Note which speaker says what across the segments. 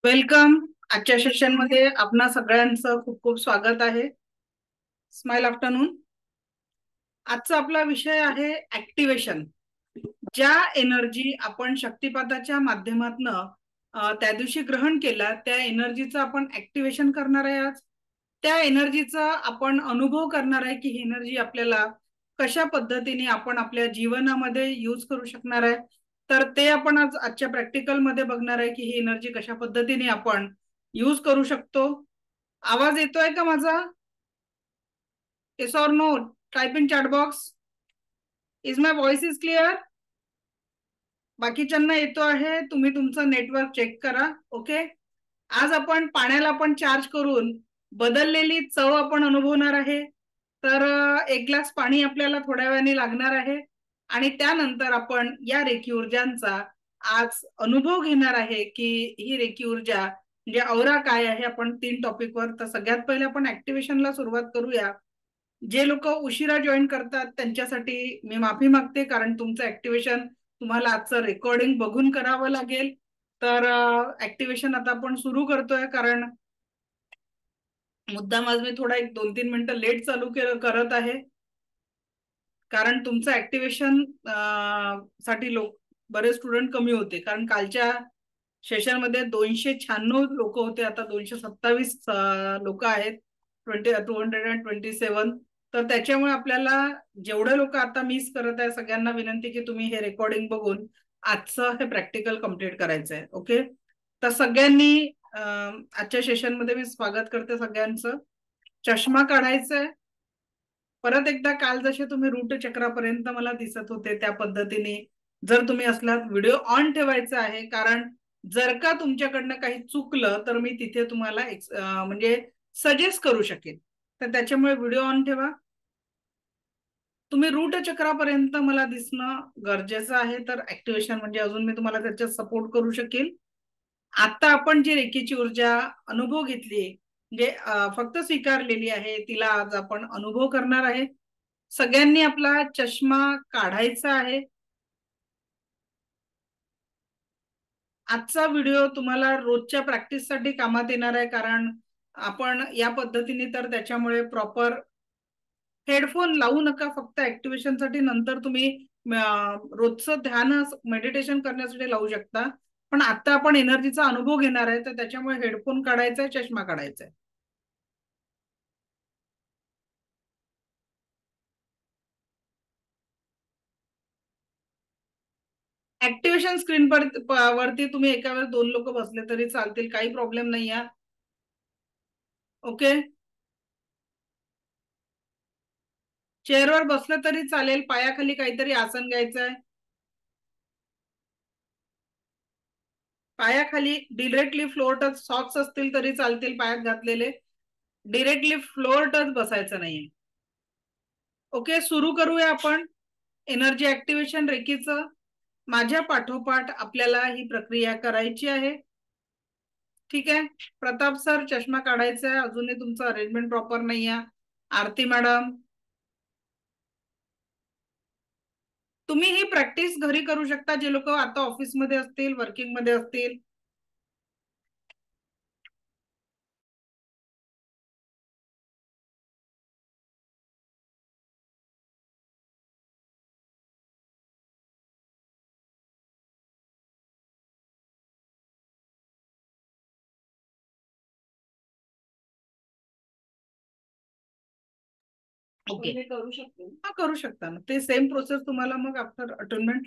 Speaker 1: Welcome. आजच्या session मध्ये आपणा सगळ्यांचं खूप खूप स्वागत आहे. Smile afternoon. आजचा आपला विषय आहे ऍक्टिव्हेशन. ज्या एनर्जी आपण शक्तिपाताच्या माध्यमातनं त्या दिवशी ग्रहण केला, त्या एनर्जीचं आपण ऍक्टिव्हेशन करणार आहे आज. त्या एनर्जीचा आपण अनुभव करणार आहे की ही एनर्जी आपल्याला कशा पद्धतीने आपण आपल्या जीवनामध्ये यूज करू शकणार आहे. तर ते आपण आज आजच्या प्रॅक्टिकल मध्ये बघणार आहे की ही एनर्जी कशा पद्धतीने आपण यूज करू शकतो. आवाज येतोय का माझा? Yes or no? Type in chat box. Is my voice is clear? बाकीच्यांना येतो आहे, तुम्ही तुमचं नेटवर्क चेक करा. ओके. आज आपण पाण्याला आपण चार्ज करून बदललेली चव आपण अनुभवणार आहे. तर एक ग्लास पाणी आपल्याला थोड्या वेळाने लागणार आहे आणि त्यानंतर आपण या रेखी ऊर्जांचा आज अनुभव घेणार आहे की ही रेखी ऊर्जा म्हणजे औरा काय आहे. आपण 3 टॉपिकवर. तर सगळ्यात पहिले आपण ऍक्टिव्हेशनला सुरुवात करूया. जे लोक उशिरा जॉईन करतात त्यांच्यासाठी मी माफी मागते, कारण तुमचं ऍक्टिव्हेशन तुम्हाला आजचं रेकॉर्डिंग बघून करावं लागेल. तर ऍक्टिव्हेशन आता आपण सुरू करतोय, कारण मुद्दाम आज मी थोडा 1-2-3 मिनिटं लेट चालू करत आहे, कारण तुमचं ऍक्टिव्हेशन साठी बरेच स्टुडंट कमी होते. कारण कालच्या सेशन मध्ये 296 लोक होते, आता 227 लोक आहेत. 227. तर त्याच्यामुळे आपल्याला जेवढे लोक आता मिस करत आहे सगळ्यांना विनंती की तुम्ही हे रेकॉर्डिंग बघून आजचं हे प्रॅक्टिकल कम्प्लीट करायचं आहे. ओके. तर सगळ्यांनी आजच्या सेशन मध्ये मी स्वागत करते सगळ्यांचं. चष्मा काढायचा आहे. परत एकदा काल जसे तुम्ही रूट चक्रापर्यंत मला दिसत होते त्या पद्धतीने जर तुम्ही असलात व्हिडिओ ऑन ठेवायचा आहे, कारण जर का तुमच्याकडनं काही चुकलं तर मी तिथे तुम्हाला म्हणजे सजेस्ट करू शकेन. तर त्याच्यामुळे व्हिडिओ ऑन ठेवा. तुम्ही रूट चक्रापर्यंत मला दिसणं गरजेचं आहे, तर ऍक्टिव्हेशन म्हणजे अजून मी तुम्हाला त्याच्यात सपोर्ट करू शकेल. आता आपण जी रेखीची ऊर्जा अनुभव घेतली म्हणजे फक्त स्वीकारलेली आहे, तिला आज आपण अनुभव करणार आहे. सगळ्यांनी आपला चष्मा काढायचा आहे. आजचा व्हिडिओ तुम्हाला रोजच्या प्रॅक्टिससाठी कामात येणार आहे, कारण आपण या पद्धतीने तर त्याच्यामुळे प्रॉपर हेडफोन लावू नका, फक्त ऍक्टिव्हेशन साठी. नंतर तुम्ही रोजचं ध्यान मेडिटेशन करण्यासाठी लावू शकता. पण आता आपण एनर्जीचा अनुभव घेणार आहे, तर त्याच्यामुळे हेडफोन काढायचा आहे, चष्मा काढायचा आहे. ऍक्टिव्हेशन स्क्रीन वरती तुम्ही एका वेळेस 2 लोक बसले तरी चालतील, काही प्रॉब्लेम नाही आहे. ओके. चेअरवर बसलं तरी चालेल, पायाखाली काहीतरी आसन घ्यायचं आहे. पायाखाली डिरेक्टली फ्लोर टच सॉक्स असतील तरी चालतील पायात घातलेले, डिरेक्टली फ्लोर टच बसायचं नाहीये. ओके. सुरू करूया आपण एनर्जी ऍक्टिव्हेशन रेखीचं. माझ्या पाठोपाठ आपल्याला ही प्रक्रिया करायची आहे. ठीक आहे. प्रताप सर चष्मा काढायचा आहे, अजूनही तुमचं अरेंजमेंट प्रॉपर नाही आहे. आरती मॅडम, तुम्ही ही प्रॅक्टिस घरी करू शकता, जे लोक आता ऑफिसमध्ये असतील, वर्किंग मध्ये असतील. ओके. करू शकतो. हा, करू शकता ना. ते सेम प्रोसेस तुम्हाला मग आफ्टर अटेंडमेंट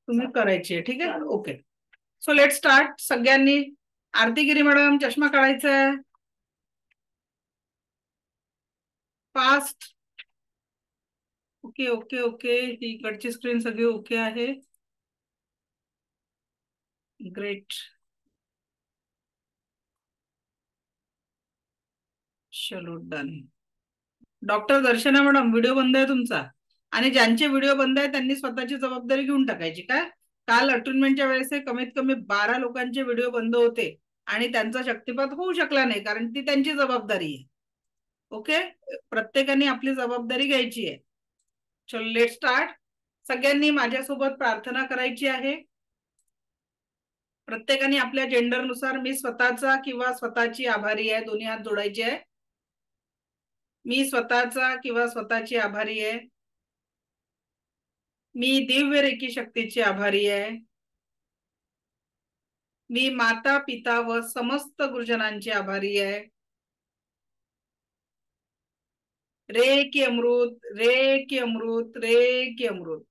Speaker 1: तुम्ही करायची आहे. ठीक आहे. ओके. So let start. सगळ्यांनी आरतीगिरी मॅडम चष्मा काढायचा आहे. फास्ट. Okay okay okay. ही इकडची स्क्रीन सगळी ओके आहे. ग्रेट. चलो done. Doctor Darshana madam, video बंद आहे तुमचा, आणि ज्यांचे व्हिडिओ बंद आहे त्यांनी स्वतःची जबाबदारी घेऊन टाकायची. काय काल अटेंडमेंटच्या वेळेस कमीत कमी 12 लोकांचे व्हिडिओ बंद होते आणि त्यांचा शक्तिपात होऊ शकला नाही, कारण ती त्यांची जबाबदारी आहे. ओके. प्रत्येकाने आपली जबाबदारी घ्यायची आहे. चलो लेट स्टार्ट. सगळ्यांनी माझ्यासोबत प्रार्थना करायची आहे. प्रत्येकाने आपल्या जेंडरनुसार मी स्वतःचा किंवा स्वतःची आभारी आहे दोन्ही हात जोडायचे आहे. मी स्वतःचा किंवा स्वतःची आभारी आहे. मी दिव्य रेकी शक्तीची आभारी आहे. मी माता पिता व समस्त गुरुजनांची आभारी आहे. रे की अमृत, रे की अमृत, रे की अमृत.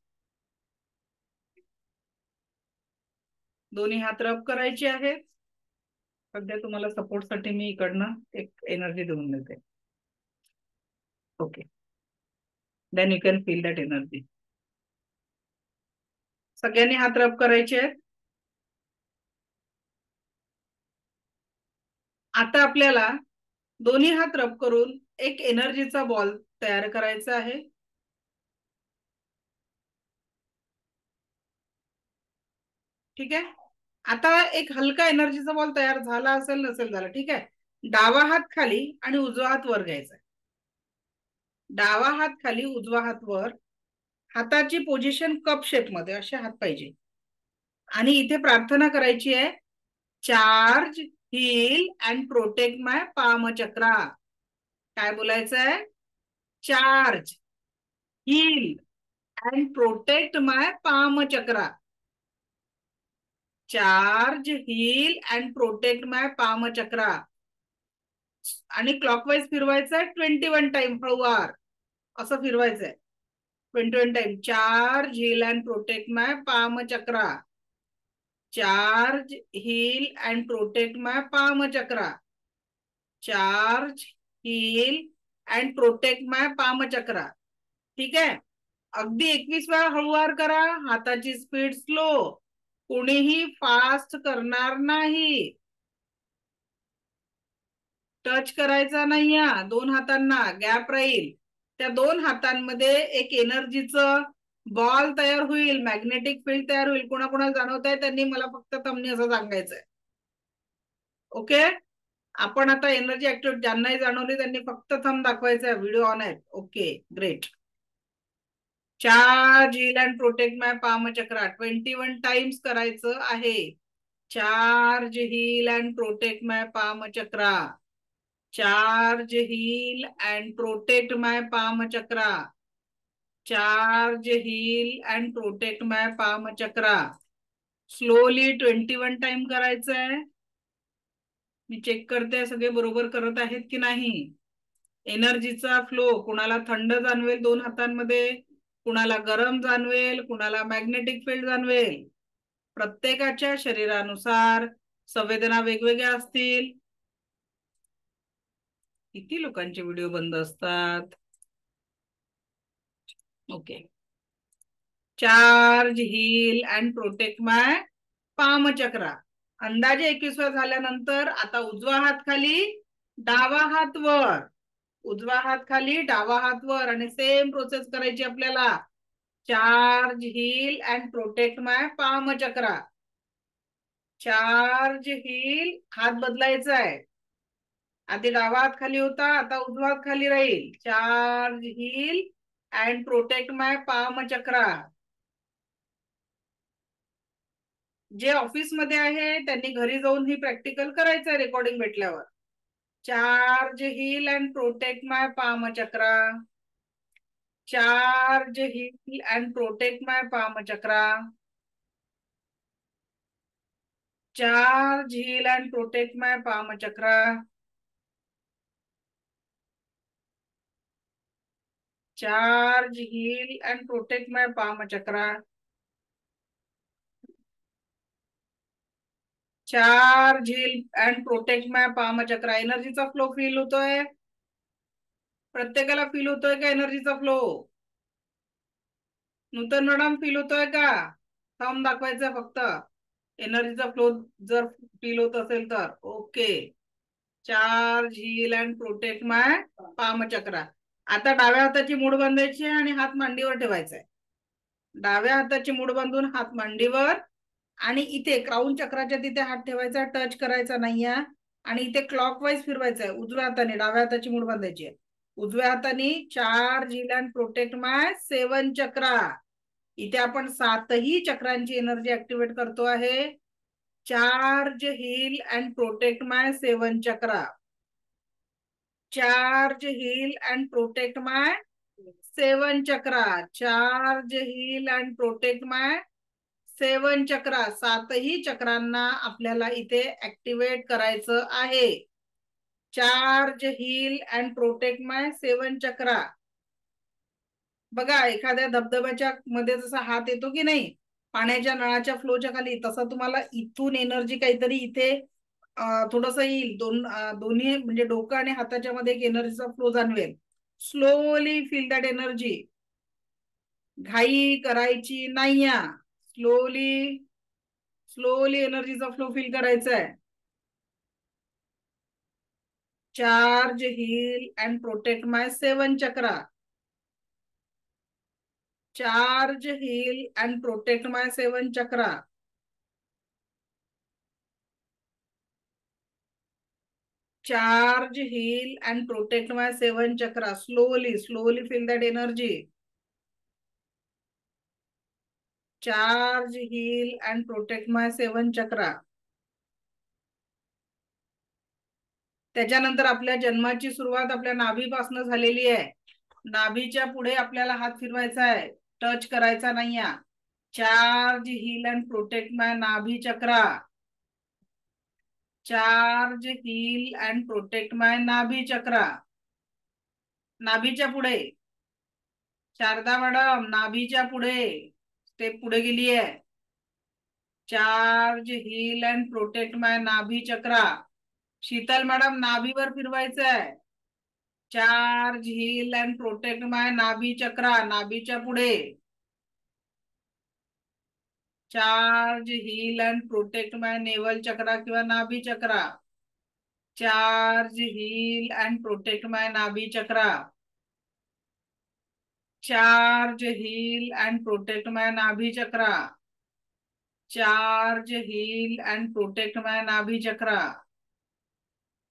Speaker 1: दोन्ही हात रब करायचे आहेत. सध्या तुम्हाला सपोर्टसाठी मी इकडनं एक एनर्जी देऊन देते. Okay, then you can feel that energy. सगळ्यांनी हात रब करायचे आहेत. आता आपल्याला दोन्ही हात रब करून एक एनर्जीचा बॉल तयार करायचा आहे. ठीक आहे. आता एक हलका एनर्जीचा बॉल तयार झाला असेल नसेल झाला, ठीक आहे. डावा हात खाली आणि उजवा हात वर घ्यायचा. डावा हात खाली उजवा हात वर. हाताची पोझिशन कप शेप मध्ये असे हात पाहिजे. आणि इथे प्रार्थना करायची आहे, charge heal and protect my palm chakra. काय बोलायचं आहे? Charge heal and protect my palm chakra. Charge heal and protect my palm chakra. आणि क्लॉकवाईज फिरवायचं आहे 21 टाइम हळूवार असं फिरवायचंय. 21 time. Charge heal and protect my palm chakra. Charge heal and protect my palm chakra. Charge heal and protect my palm chakra. ठीक आहे. अगदी 21 वेळा हळूवार करा. हाताची स्पीड स्लो. कोणीही फास्ट करणार नाही. टच करायचा नाही. दोन हातांना गॅप राहील. त्या दोन हातांमध्ये एक एनर्जीचं बॉल तयार होईल, मॅग्नेटिक फील्ड तयार होईल. कोणाकोणाला जाणवत आहे त्यांनी मला फक्त थंबनी असं सांगायचंय. ओके. आपण आता एनर्जी ऍक्टिव्ह ज्यांनाही जाणवली त्यांनी फक्त थंब दाखवायचं. व्हिडिओ ऑन आहे. Okay, great. Charge heal and protect my palm chakra 21 times करायचं आहे. Charge heal and protect my palm chakra. Charge heal and protect my palm chakra. Charge heal and protect my palm chakra. Slowly 21 time करायचं आहे. मी check करते सगळे बरोबर करत आहेत की नाही. एनर्जीचा फ्लो. कुणाला थंड जाणवेल दोन हातांमध्ये, कुणाला गरम जाणवेल, कुणाला मॅग्नेटिक फील्ड जाणवेल. प्रत्येकाच्या शरीरानुसार संवेदना वेगवेगळ्या असतील. किती लोकांचे व्हिडिओ बंद असतात? Okay. Charge heal and protect my palm chakra. अंदाजे 21 वेळा झाल्यानंतर आता उजवा हात खाली डावा हात वर. उजवा हात खाली डावा हात वर. आणि सेम प्रोसेस करायची आपल्याला. Charge heal and protect my palm chakra. Charge heal. हात बदलायचा आहे. आधी डावा हात खाली होता, आता उजवा हात खाली राहील. Charge heal and protect my palm chakra. जे ऑफिस मध्ये आहे त्यांनी घरी जाऊन ही प्रॅक्टिकल करायचं रेकॉर्डिंग भेटल्यावर. Charge heal and protect my palm chakra. Charge heal and protect my palm chakra. Charge heal and protect my palm chakra. Charge heal and protect my palm chakra. Charge heal and protect my palm chakra. एनर्जीचा flow feel होतोय? प्रत्येकाला feel होतोय का एनर्जीचा flow? Nutan madam feel होतोय का? Thumb दाखवायचं फक्त. एनर्जीचा फ्लो जर फील होत असेल तर. Okay. Charge heal and protect my palm chakra. आता डाव्या हाताची मूठ बांधायची आणि हात मांडीवर ठेवायचा आहे. डाव्या हाताची मूठ बांधून हात मांडीवर. आणि इथे क्राऊन चक्राच्या तिथे हात ठेवायचा, टच करायचा नाहीये. आणि इथे क्लॉकवाईज फिरवायचं आहे. उजव्या हाताने डाव्या हाताची मूठ बांधायची आहे. उजव्या हाताने charge heal and protect my 7 चक्रा. इथे आपण 7ही चक्रांची एनर्जी ऍक्टिव्हेट करतो आहे. Charge, heal and protect my 7 chakra. Charge, heal and protect my 7 chakra. Charge, heal and protect my 7 चक्रा. 7ही चक्रांना आपल्याला इथे ऍक्टिव्हेट करायचं आहे. Charge, heal and protect my 7 चक्रा. बघा एखाद्या धबधब्याच्या मध्ये जसा हात येतो की नाही पाण्याच्या नळाच्या फ्लोच्या खाली, तसा तुम्हाला इथून एनर्जी काहीतरी इथे थोडस येईल. दोन्ही म्हणजे डोकं आणि हाताच्या मध्ये एक एनर्जीचा फ्लो जाणवेल. Slowly feel that energy. घाई करायची नाही. स्लोली स्लोली एनर्जीचा फ्लो फील करायचा आहे. Charge, heal and protect my 7 chakra. Charge, heal and protect my 7 chakra. Charge, heal and protect my 7 chakra. Slowly feel that energy. Charge, heal and protect my 7 chakra. त्याच्यानंतर आपल्या जन्माची सुरुवात आपल्या नाभीपासून झालेली आहे. नाभीच्या पुढे आपल्याला हात फिरवायचा आहे, टच करायचा नाही. Charge, heal and protect my nabhi chakra. Charge, heal and protect my nabhi chakra. नाभीच्या पुढे शारदा मॅडम, नाभीच्या पुढे स्टेप पुढे गेली आहे. Charge, heal and protect my nabhi chakra. Sheetal madam, नाभीवर फिरवायचं आहे. Charge, heal and protect my nabhi chakra. नाभीच्या पुढे. Charge, heal and protect my navel chakra किंवा nabhi chakra. Charge, heal and protect my nabhi chakra. Charge, heal and protect my nabhi chakra. Charge, heal and protect my nabhi chakra.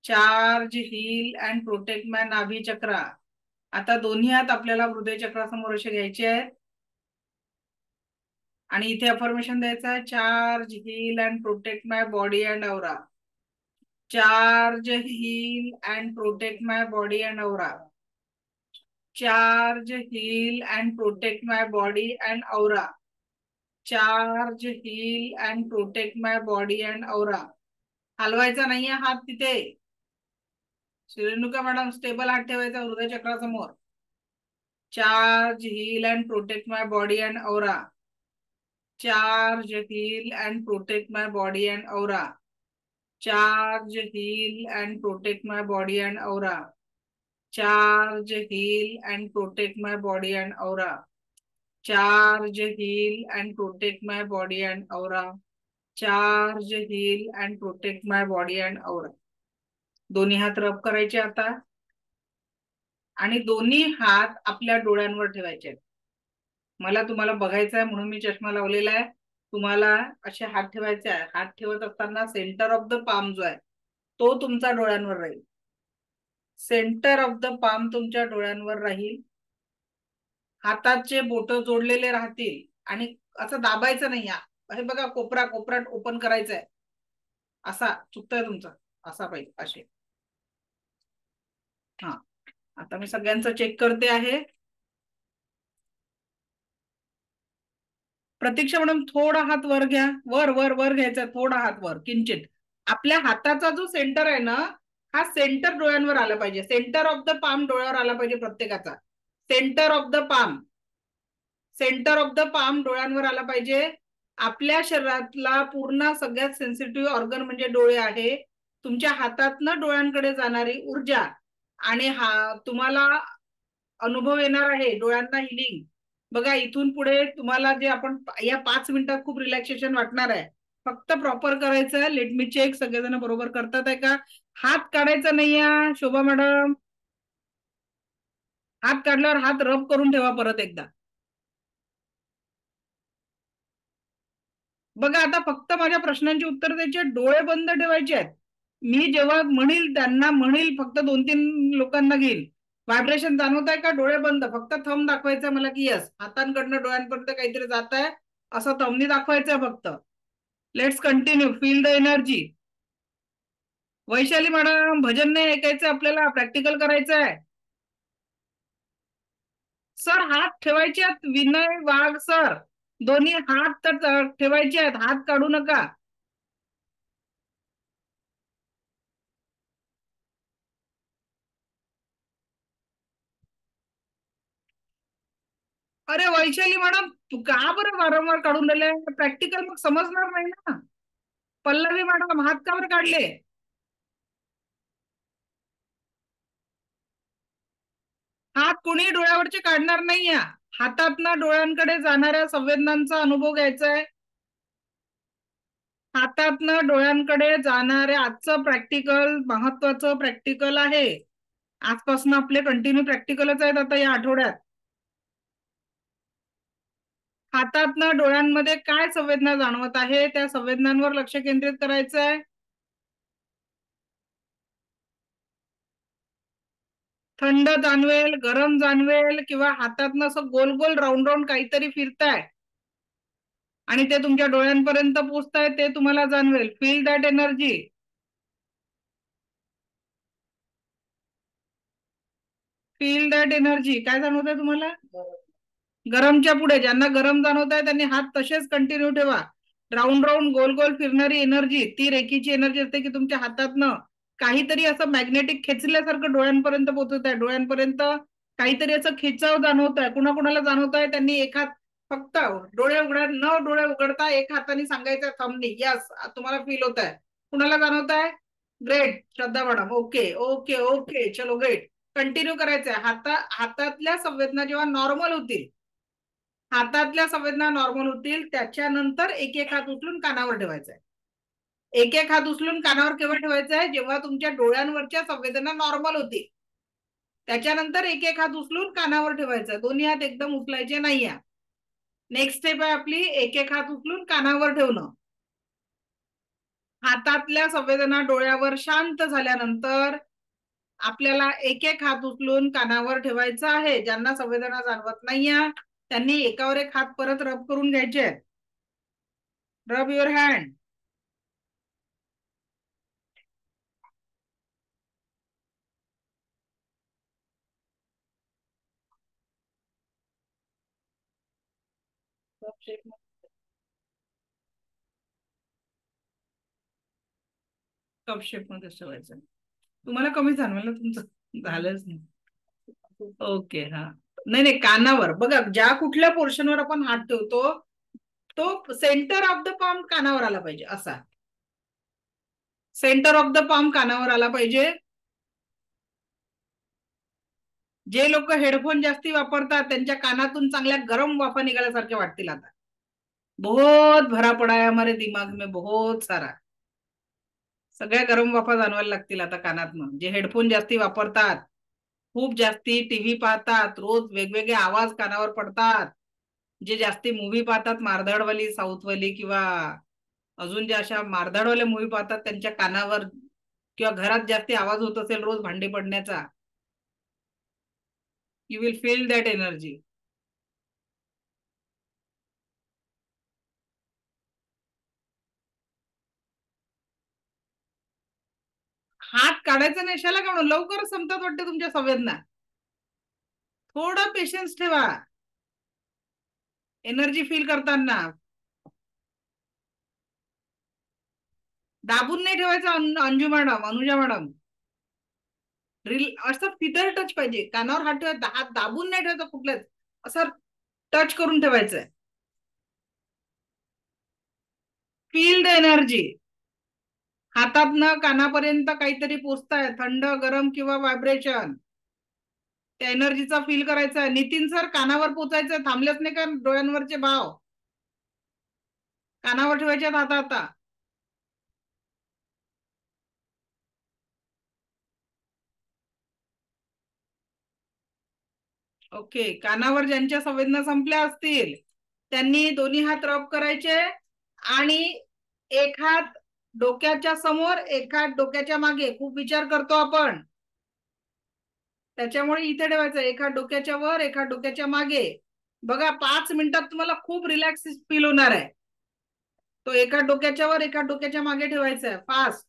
Speaker 1: Charge, heal and protect my nabhi chakra. आता दोन्ही हात आपल्याला हृदय चक्रासमोर असे घ्यायचे आहेत आणि इथे अफर्मेशन द्यायचं आहे. Charge, heal and protect my body and aura. Charge, heal and protect my body and aura. Charge, heal and protect my body and aura. Charge, heal and protect my body and aura. हलवायचा नाहीये हात तिथे. Renuka madam, stable हात ठेवायचा हृदय चक्रासमोर. Charge, heal and protect my body and aura. Charge, heal and protect my body and aura. Charge, heal and protect my body and aura. Charge, heal and protect my body and aura. Charge, heal and protect my body and aura. Charge, heal and protect my body and aura. दोन्ही हात rub करायचे आता आणि दोन्ही हात आपल्या डोळ्यांवर ठेवायचे आहेत. मला तुम्हाला बघायचं आहे म्हणून मी चष्मा लावलेला आहे. तुम्हाला असे हात ठेवायचे आहे. हात ठेवत असताना सेंटर ऑफ द पाम जो आहे तो तुमचा डोळ्यांवर राहील. सेंटर ऑफ द पाम तुमच्या डोळ्यांवर राहील. हाताचे बोट जोडलेले राहतील आणि असं दाबायचं नाही. हे बघा कोपरा कोपरात ओपन करायचं आहे. असा चुकतंय तुमचं, असा पाहिजे असे. हा, आता मी सगळ्यांचं चेक करते आहे. प्रतीक्षा मॅडम, थोडा हात वर घ्या. वर वर वर घ्यायचा, थोडा हात वर किंचित. आपल्या हाताचा जो सेंटर आहे ना, हा सेंटर डोळ्यांवर आला पाहिजे. सेंटर ऑफ द पाम डोळ्यावर आला पाहिजे प्रत्येकाचा. Centre of the palm, centre of the palm डोळ्यांवर आला पाहिजे. आपल्या शरीरातला पूर्ण सगळ्यात सेन्सिटिव्ह ऑर्गन म्हणजे डोळे आहे. तुमच्या हातातनं डोळ्यांकडे जाणारी ऊर्जा आणि तुम्हाला अनुभव येणार आहे डोळ्यांना हिलिंग. बघा इथून पुढे तुम्हाला जे आपण या 5 मिनिटात खूप रिलॅक्सेशन वाटणार आहे. फक्त प्रॉपर करायचं आहे. लेट मी चेक, सगळेजण बरोबर करतात आहे का? हात काढायचा नाहीये. शोभा मॅडम, हात काढल्यावर हात रब करून ठेवा परत एकदा. बघा आता फक्त माझ्या प्रश्नांची उत्तर द्यायची, डोळे बंद ठेवायचे आहेत. मी जेव्हा म्हणील त्यांना म्हणील फक्त 2-3 लोकांना घेईल. व्हायब्रेशन जाणवत आहे का? डोळे बंद, फक्त थंब दाखवायचा मला की यस. हातांकडनं डोळ्यांपर्यंत काहीतरी जात आहे असं थंबनी दाखवायचं फक्त. Let's continue. Feel the energy. Vaishali madam, भजन नाही ऐकायचं आपल्याला, प्रॅक्टिकल करायचं आहे. सर हात ठेवायचे आहेत, विनय वाघ सर. दोन्ही हात तर ठेवायचे आहेत, हात काढू नका. अरे वैशाली मॅडम, तू का बरं वारंवार काढून राहिले? प्रॅक्टिकल मग समजणार नाही ना. पल्लवी मॅडम, हात का बरं काढले? हात कुणी डोळ्यावरचे काढणार नाही या. हातातनं डोळ्यांकडे जाणाऱ्या संवेदनांचा अनुभव घ्यायचा आहे. हातातनं डोळ्यांकडे जाणारे आजचं प्रॅक्टिकल महत्वाचं प्रॅक्टिकल आहे. आजपासून आपले कंटिन्यू प्रॅक्टिकलच आहेत आता या आठवड्यात. हातातनं डोळ्यांमध्ये काय संवेदना जाणवत आहे त्या संवेदनांवर लक्ष केंद्रित करायचं आहे. थंड जाणवेल, गरम जाणवेल, किंवा हातातनं असं गोल गोल राऊंड राऊंड काहीतरी फिरताय आणि ते तुमच्या डोळ्यांपर्यंत पोचताय, ते तुम्हाला जाणवेल. Feel that energy. Feel that energy. काय जाणवत आहे तुम्हाला? गरमच्या पुढे ज्यांना गरम जाणवत आहे त्यांनी हात तसेच कंटिन्यू ठेवा. राऊंड राऊंड गोल गोल फिरणारी एनर्जी, ती रेखीची एनर्जी असते की तुमच्या हातातनं काहीतरी असं मॅग्नेटिक खेचल्यासारखं डोळ्यांपर्यंत पोहोचत आहे. डोळ्यांपर्यंत काहीतरी असं खिचाव जाणवत आहे. कुणाकुणाला जाणवत आहे त्यांनी एक हात फक्त डोळे उघडा, न डोळे उघडता एक हाताने सांगायचं थंबनी, यस तुम्हाला फील होत आहे. कुणाला जाणवत आहे? ग्रेट श्रद्धा मॅडम. ओके ओके ओके, चलो ग्रेट. कंटिन्यू करायचंय. हातातल्या संवेदना जेव्हा नॉर्मल होतील, हातातल्या संवेदना नॉर्मल होतील, त्याच्यानंतर एक एक हात उचलून कानावर ठेवायचा आहे. एक एक हात उचलून कानावर केव्हा ठेवायचा आहे? जेव्हा तुमच्या डोळ्यांवरच्या संवेदना नॉर्मल होतील. त्याच्यानंतर एक एक हात उचलून कानावर ठेवायचा. दोन्ही हात एकदम उचलायचे नाही. नेक्स्ट स्टेप आहे आपली, एक एक हात उचलून कानावर ठेवणं. हातातल्या संवेदना डोळ्यावर शांत झाल्यानंतर आपल्याला एक एक हात उचलून कानावर ठेवायचा आहे. ज्यांना संवेदना जाणवत नाहीये त्यांनी एकावर एक हात परत रब करून घ्यायचे. रब युअर हँड. कप शेप मध्ये ठेवायचं. तुम्हाला कमी जाणवेल ना, तुमचं झालंच नाही. ओके हा. नाही नाही, कानावर बघा, ज्या कुठल्या पोर्शनवर आपण हात ठेवतो तो सेंटर ऑफ द पाम कानावर आला पाहिजे. असा सेंटर ऑफ द पाम कानावर आला पाहिजे. जे लोक हेडफोन जास्ती वापरतात त्यांच्या कानातून चांगल्या गरम वाफा निघाल्यासारख्या वाटतील आता. बहुत भरा पडा है हमारे दिमाग में, बहुत सारा. सगळ्या गरम वाफा जाणवायला लागतील आता कानातनं. जे हेडफोन जास्ती वापरतात, खूप जास्ती टीव्ही पाहतात, रोज वेगवेगळे आवाज कानावर पडतात, जे जास्ती मूव्ही पाहतात मारधाडवाली, साऊथवाली, किंवा अजून ज्या अशा मारधाडवाल्या मूव्ही पाहतात त्यांच्या कानावर, किंवा घरात जास्ती आवाज होत असेल रोज भांडी पडण्याचा, you will feel that energy. हात काढायचा नाही, शाला काढून लवकरच संपतात वाटते तुमच्या संवेदना. थोडा पेशन्स ठेवा एनर्जी फील करताना. दाबून नाही ठेवायचं अंजू मॅडम, अनुजा मॅडम. असं फिदर टच पाहिजे. कानावर हात ठेवायचा, हात दाबून नाही ठेवायचा कुठल्याच, असं टच करून ठेवायचंय. Feel the energy. हातातनं कानापर्यंत काहीतरी पोचताय, थंड, गरम किंवा व्हायब्रेशन. त्या एनर्जीचा फील करायचा आहे. नितीन सर, कानावर पोचायचं, थांबलेच नाही का डोळ्यांवरचे भाव? कानावर ठेवायचे आता आता. ओके, कानावर ज्यांच्या संवेदना संपल्या असतील त्यांनी दोन्ही हात रब करायचे आणि एक हात डोक्याच्या समोर, एक हात डोक्याच्या मागे. खूप विचार करतो आपण, त्याच्यामुळे इथे ठेवायचं. एक हात डोक्याच्या वर, एक हात डोक्याच्या मागे. बघा 5 मिनिटात तुम्हाला खूप रिलॅक्स फील होणार आहे. तो एका डोक्याच्या वर एका डोक्याच्या मागे ठेवायचा आहे, फास्ट.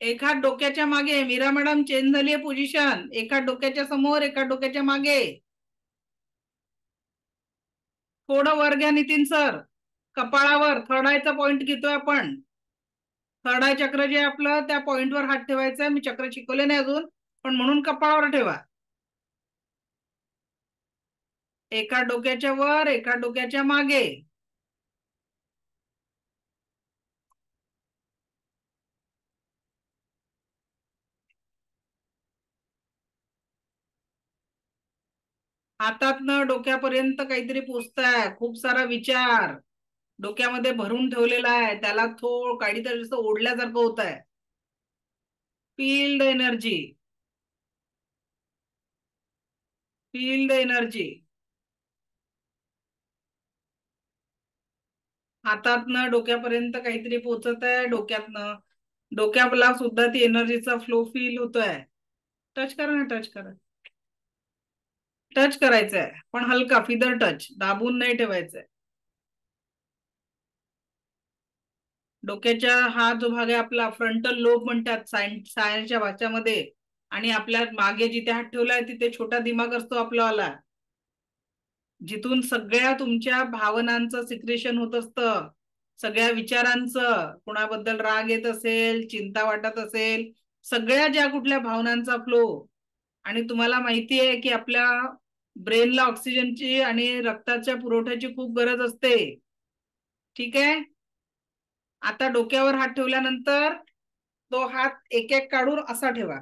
Speaker 1: एका डोक्याच्या मागे. मीरा मॅडम चेंज झाली आहे पोझिशन. एका डोक्याच्या समोर एका डोक्याच्या मागे. थोडं वर घ्या नितीन सर. कपाळावर थर्ड आयचा पॉइंट घेतोय आपण. थर्ड आय चक्र जे आपलं, त्या पॉइंटवर हात ठेवायचा. मी चक्र शिकवले नाही अजून, पण म्हणून कपाळावर ठेवा. एका डोक्याच्या वर एका डोक्याच्या मागे. हातातनं डोक्यापर्यंत काहीतरी पोचताय. खूप सारा विचार डोक्यामध्ये भरून ठेवलेला आहे. त्याला काहीतरी ओढल्यासारखं होत आहे. Feel the energy. Feel the energy. हातातनं डोक्यापर्यंत काहीतरी पोचत आहे. डोक्यातनं डोक्याला सुद्धा ती एनर्जीचा फ्लो फील होतोय. टच करा ना, टच करा. टच करायचंय, पण हलका फिदर टच, दाबून नाही ठेवायचंय. डोक्याच्या हा जो भाग आहे आपला, फ्रंटल लोब म्हणतात सायन्सच्या भाषेमध्ये. आणि आपल्या मागे जिथे हात ठेवलाय तिथे छोटा दिमाग असतो आपलावाला, जिथून सगळ्या तुमच्या भावनांचं सिक्रेशन होत असतं. सगळ्या विचारांचं, कोणाबद्दल राग येत असेल, चिंता वाटत असेल, सगळ्या ज्या कुठल्या भावनांचा फ्लो. आणि तुम्हाला माहिती आहे की आपल्या ब्रेनला ऑक्सिजनची आणि रक्ताच्या पुरवठ्याची खूप गरज असते. ठीक आहे. आता डोक्यावर हात ठेवल्यानंतर तो हात एक एक काढून असा ठेवा.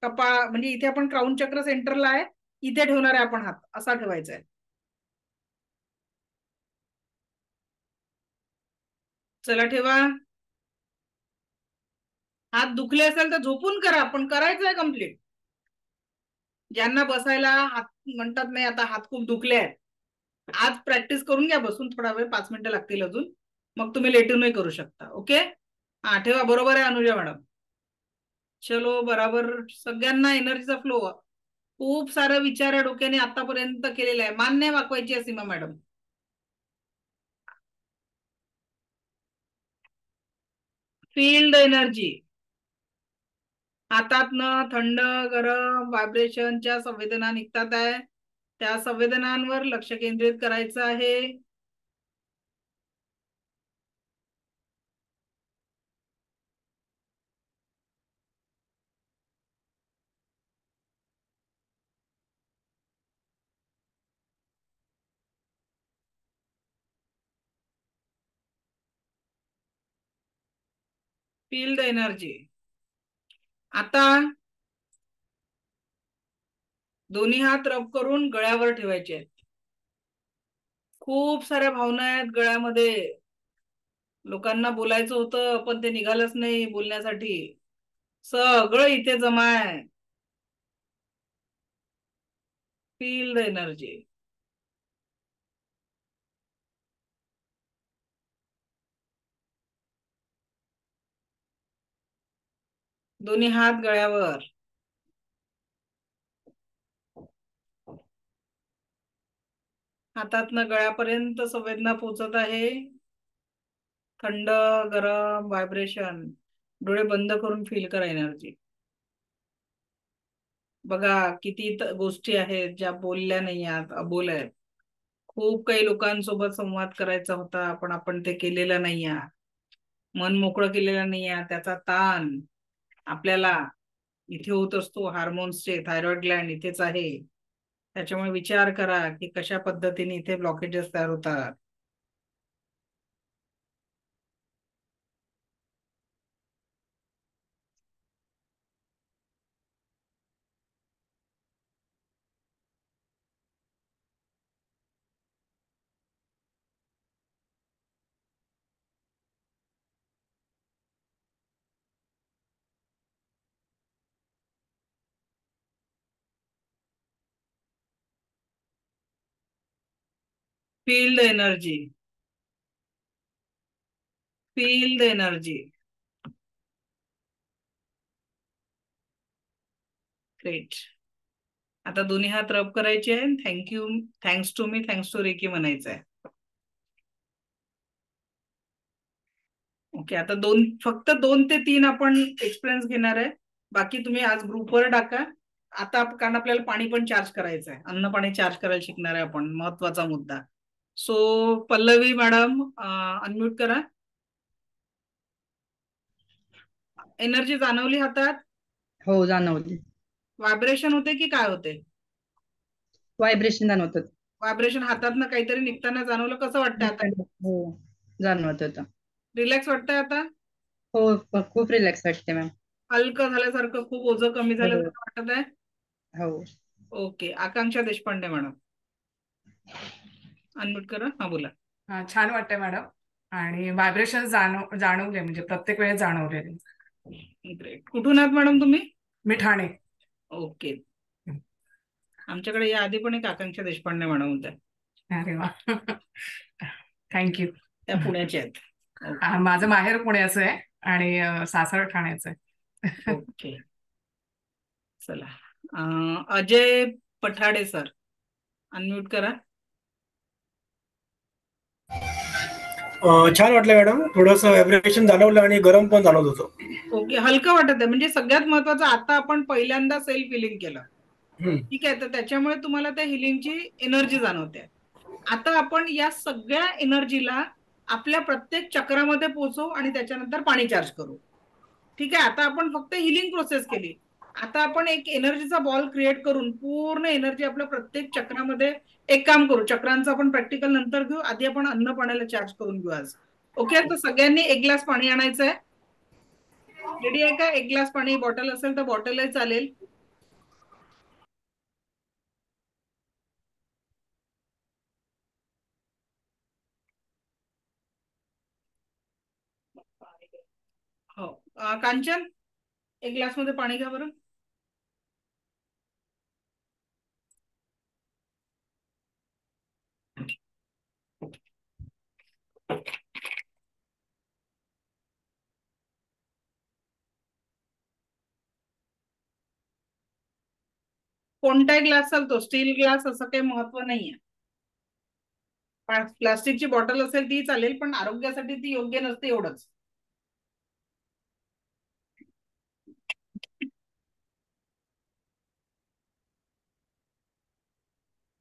Speaker 1: म्हणजे इथे आपण क्राऊन चक्र सेंटरला आहे, इथे ठेवणार आहे आपण हात, असा ठेवायचा आहे. चला ठेवा. हात दुखले असेल तर झोपून करा, पण करायचं आहे कम्प्लीट. ज्यांना बसायला हात म्हणतात नाही, आता हात खूप दुखले आहेत, आज प्रॅक्टिस करून घ्या बसून थोडा वेळ, 5 मिनिटं लागतील अजून. मग तुम्ही लेटूनही करू शकता. ओके. हा ठेवा. बरोबर आहे अनुजा मॅडम. चलो बराबर. सगळ्यांना एनर्जीचा फ्लो. खूप सारा विचार या डोक्याने आतापर्यंत केलेला आहे. मान्य वाकवायची आहे Seema madam. Feel the energy. हातातनं थंड गरम व्हायब्रेशनच्या संवेदना निघतात आहे. त्या संवेदनांवर लक्ष केंद्रित करायचं आहे. Feel the energy. आता दोन्ही हात रब करून गळ्यावर ठेवायचे आहेत. खूप साऱ्या भावना आहेत गळ्यामध्ये. लोकांना बोलायचं होतं पण ते निघालंच नाही बोलण्यासाठी. सगळं इथे जमा आहे. Feel the energy. दोन्ही हात गळ्यावर. हातातनं गळ्यापर्यंत संवेदना पोचत आहे. थंड गरम व्हायब्रेशन. डोळे बंद करून फील करा एनर्जी. बघा किती गोष्टी आहेत ज्या बोलल्या नाही आहेत, अबोल आहेत. खूप काही लोकांसोबत संवाद करायचा होता, पण आपण ते केलेलं नाही आहे. मन मोकळं केलेलं नाही आहे. त्याचा ताण आपल्याला इथे होत असतो. हार्मोन्सचे, थायरॉइड ग्लँड इथेच आहे. त्याच्यामुळे विचार करा की कशा पद्धतीने इथे ब्लॉकेजेस तयार होतात. Feel the energy. Feel the energy. Great. आता दोन्ही हात रब करायचे आहे. Thank you, thanks to me, thanks to Reiki म्हणायचं आहे. ओके, आता फक्त 2 ते 3 आपण एक्सपिरियन्स घेणार आहे. बाकी तुम्ही आज ग्रुपवर टाका. आता कारण आपल्याला पाणी पण चार्ज करायचं आहे, अन्न पाणी चार्ज करायला शिकणार आहे आपण, महत्वाचा मुद्दा. सो पल्लवी मॅडम, अनम्यूट करा. एनर्जी जाणवली हातात?
Speaker 2: हो, जाणवली.
Speaker 1: व्हायब्रेशन होते की काय होते?
Speaker 2: व्हायब्रेशन जाणवत.
Speaker 1: व्हायब्रेशन हातातनं काहीतरी निघताना जाणवलं. कसं वाटतंय आता?
Speaker 2: हो, जाणवत होतं.
Speaker 1: रिलॅक्स वाटतंय आता?
Speaker 2: हो, खूप रिलॅक्स वाटते मॅम.
Speaker 1: हलकं झाल्यासारखं, खूप ओझं कमी झाल्यासारखं वाटत आहे?
Speaker 2: हो.
Speaker 1: ओके. आकांक्षा देशपांडे मॅडम, अनम्यूट करा. हा, बोला.
Speaker 3: छान वाटतंय मॅडम. आणि व्हायब्रेशन जाणवले, म्हणजे प्रत्येक वेळेस जाणवलेले.
Speaker 1: ग्रेट. कुठून आहात मॅडम तुम्ही?
Speaker 3: मी ठाणे.
Speaker 1: ओके. आमच्याकडे या आधी पण एक आकांक्षा देशपांडे मॅडम होत्या.
Speaker 3: अरे वा. थँक्यू.
Speaker 1: त्या पुण्याच्या आहेत.
Speaker 3: माझं माहेर पुण्याचं आहे आणि सासर ठाण्याचं आहे.
Speaker 1: ओके. चला, अजय पठाडे सर, अनम्यूट करा.
Speaker 4: छान वाटलं मॅडम. थोडंसं व्हायब्रेशन जाणवलं आणि गरम पण जाणवत होतं.
Speaker 1: ओके, हलकं वाटत आहे. म्हणजे सगळ्यात महत्वाचं, आता आपण पहिल्यांदा सेल्फ हिलिंग केलं. ठीक आहे, तर त्याच्यामुळे तुम्हाला त्या हिलिंगची एनर्जी जाणवते. आता आपण या सगळ्या एनर्जीला आपल्या प्रत्येक चक्रामध्ये पोहोचवू आणि त्याच्यानंतर पाणी चार्ज करू. ठीक आहे, आता आपण फक्त हिलिंग प्रोसेस केली. आता आपण एक एनर्जीचा बॉल क्रिएट करून पूर्ण एनर्जी आपल्या प्रत्येक चक्रामध्ये. एक काम करू, चक्रांचं आपण प्रॅक्टिकल नंतर घेऊ, आधी आपण अन्न पाण्याला चार्ज करून घेऊ आज. ओके, तर सगळ्यांनी 1 ग्लास पाणी आणायचं आहे. रेडी आहे का? 1 ग्लास पाणी, बॉटल असेल तर बॉटलही चालेल. हो, कांचन, 1 ग्लास मध्ये पाणी घ्या बरं. कोणताही ग्लास चालतो, स्टील ग्लास असं काही महत्व नाहीये. प्लास्टिकची बॉटल असेल ती चालेल, पण आरोग्यासाठी ती योग्य नसते, एवढंच.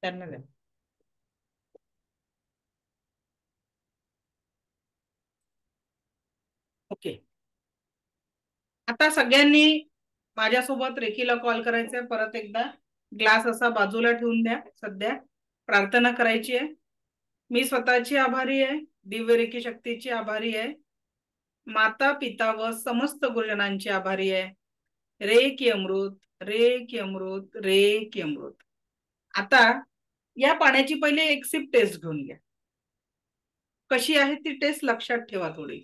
Speaker 1: त्यांना द्या. ओके, आता सगळ्यांनी माझ्यासोबत रेकीला कॉल करायचंय. परत एकदा ग्लास असा बाजूला ठेवून द्या. सध्या प्रार्थना करायची आहे. मी स्वतःची आभारी आहे, दिव्य रेकी शक्तीची आभारी आहे, माता पिता व समस्त गुरुजनांची आभारी आहे. रे की अमृत, रे की अमृत, रे की अमृत. आता या पाण्याची पहिले एक सिप टेस्ट घेऊन घ्या. कशी आहे ती टेस्ट लक्षात ठेवा थोडी.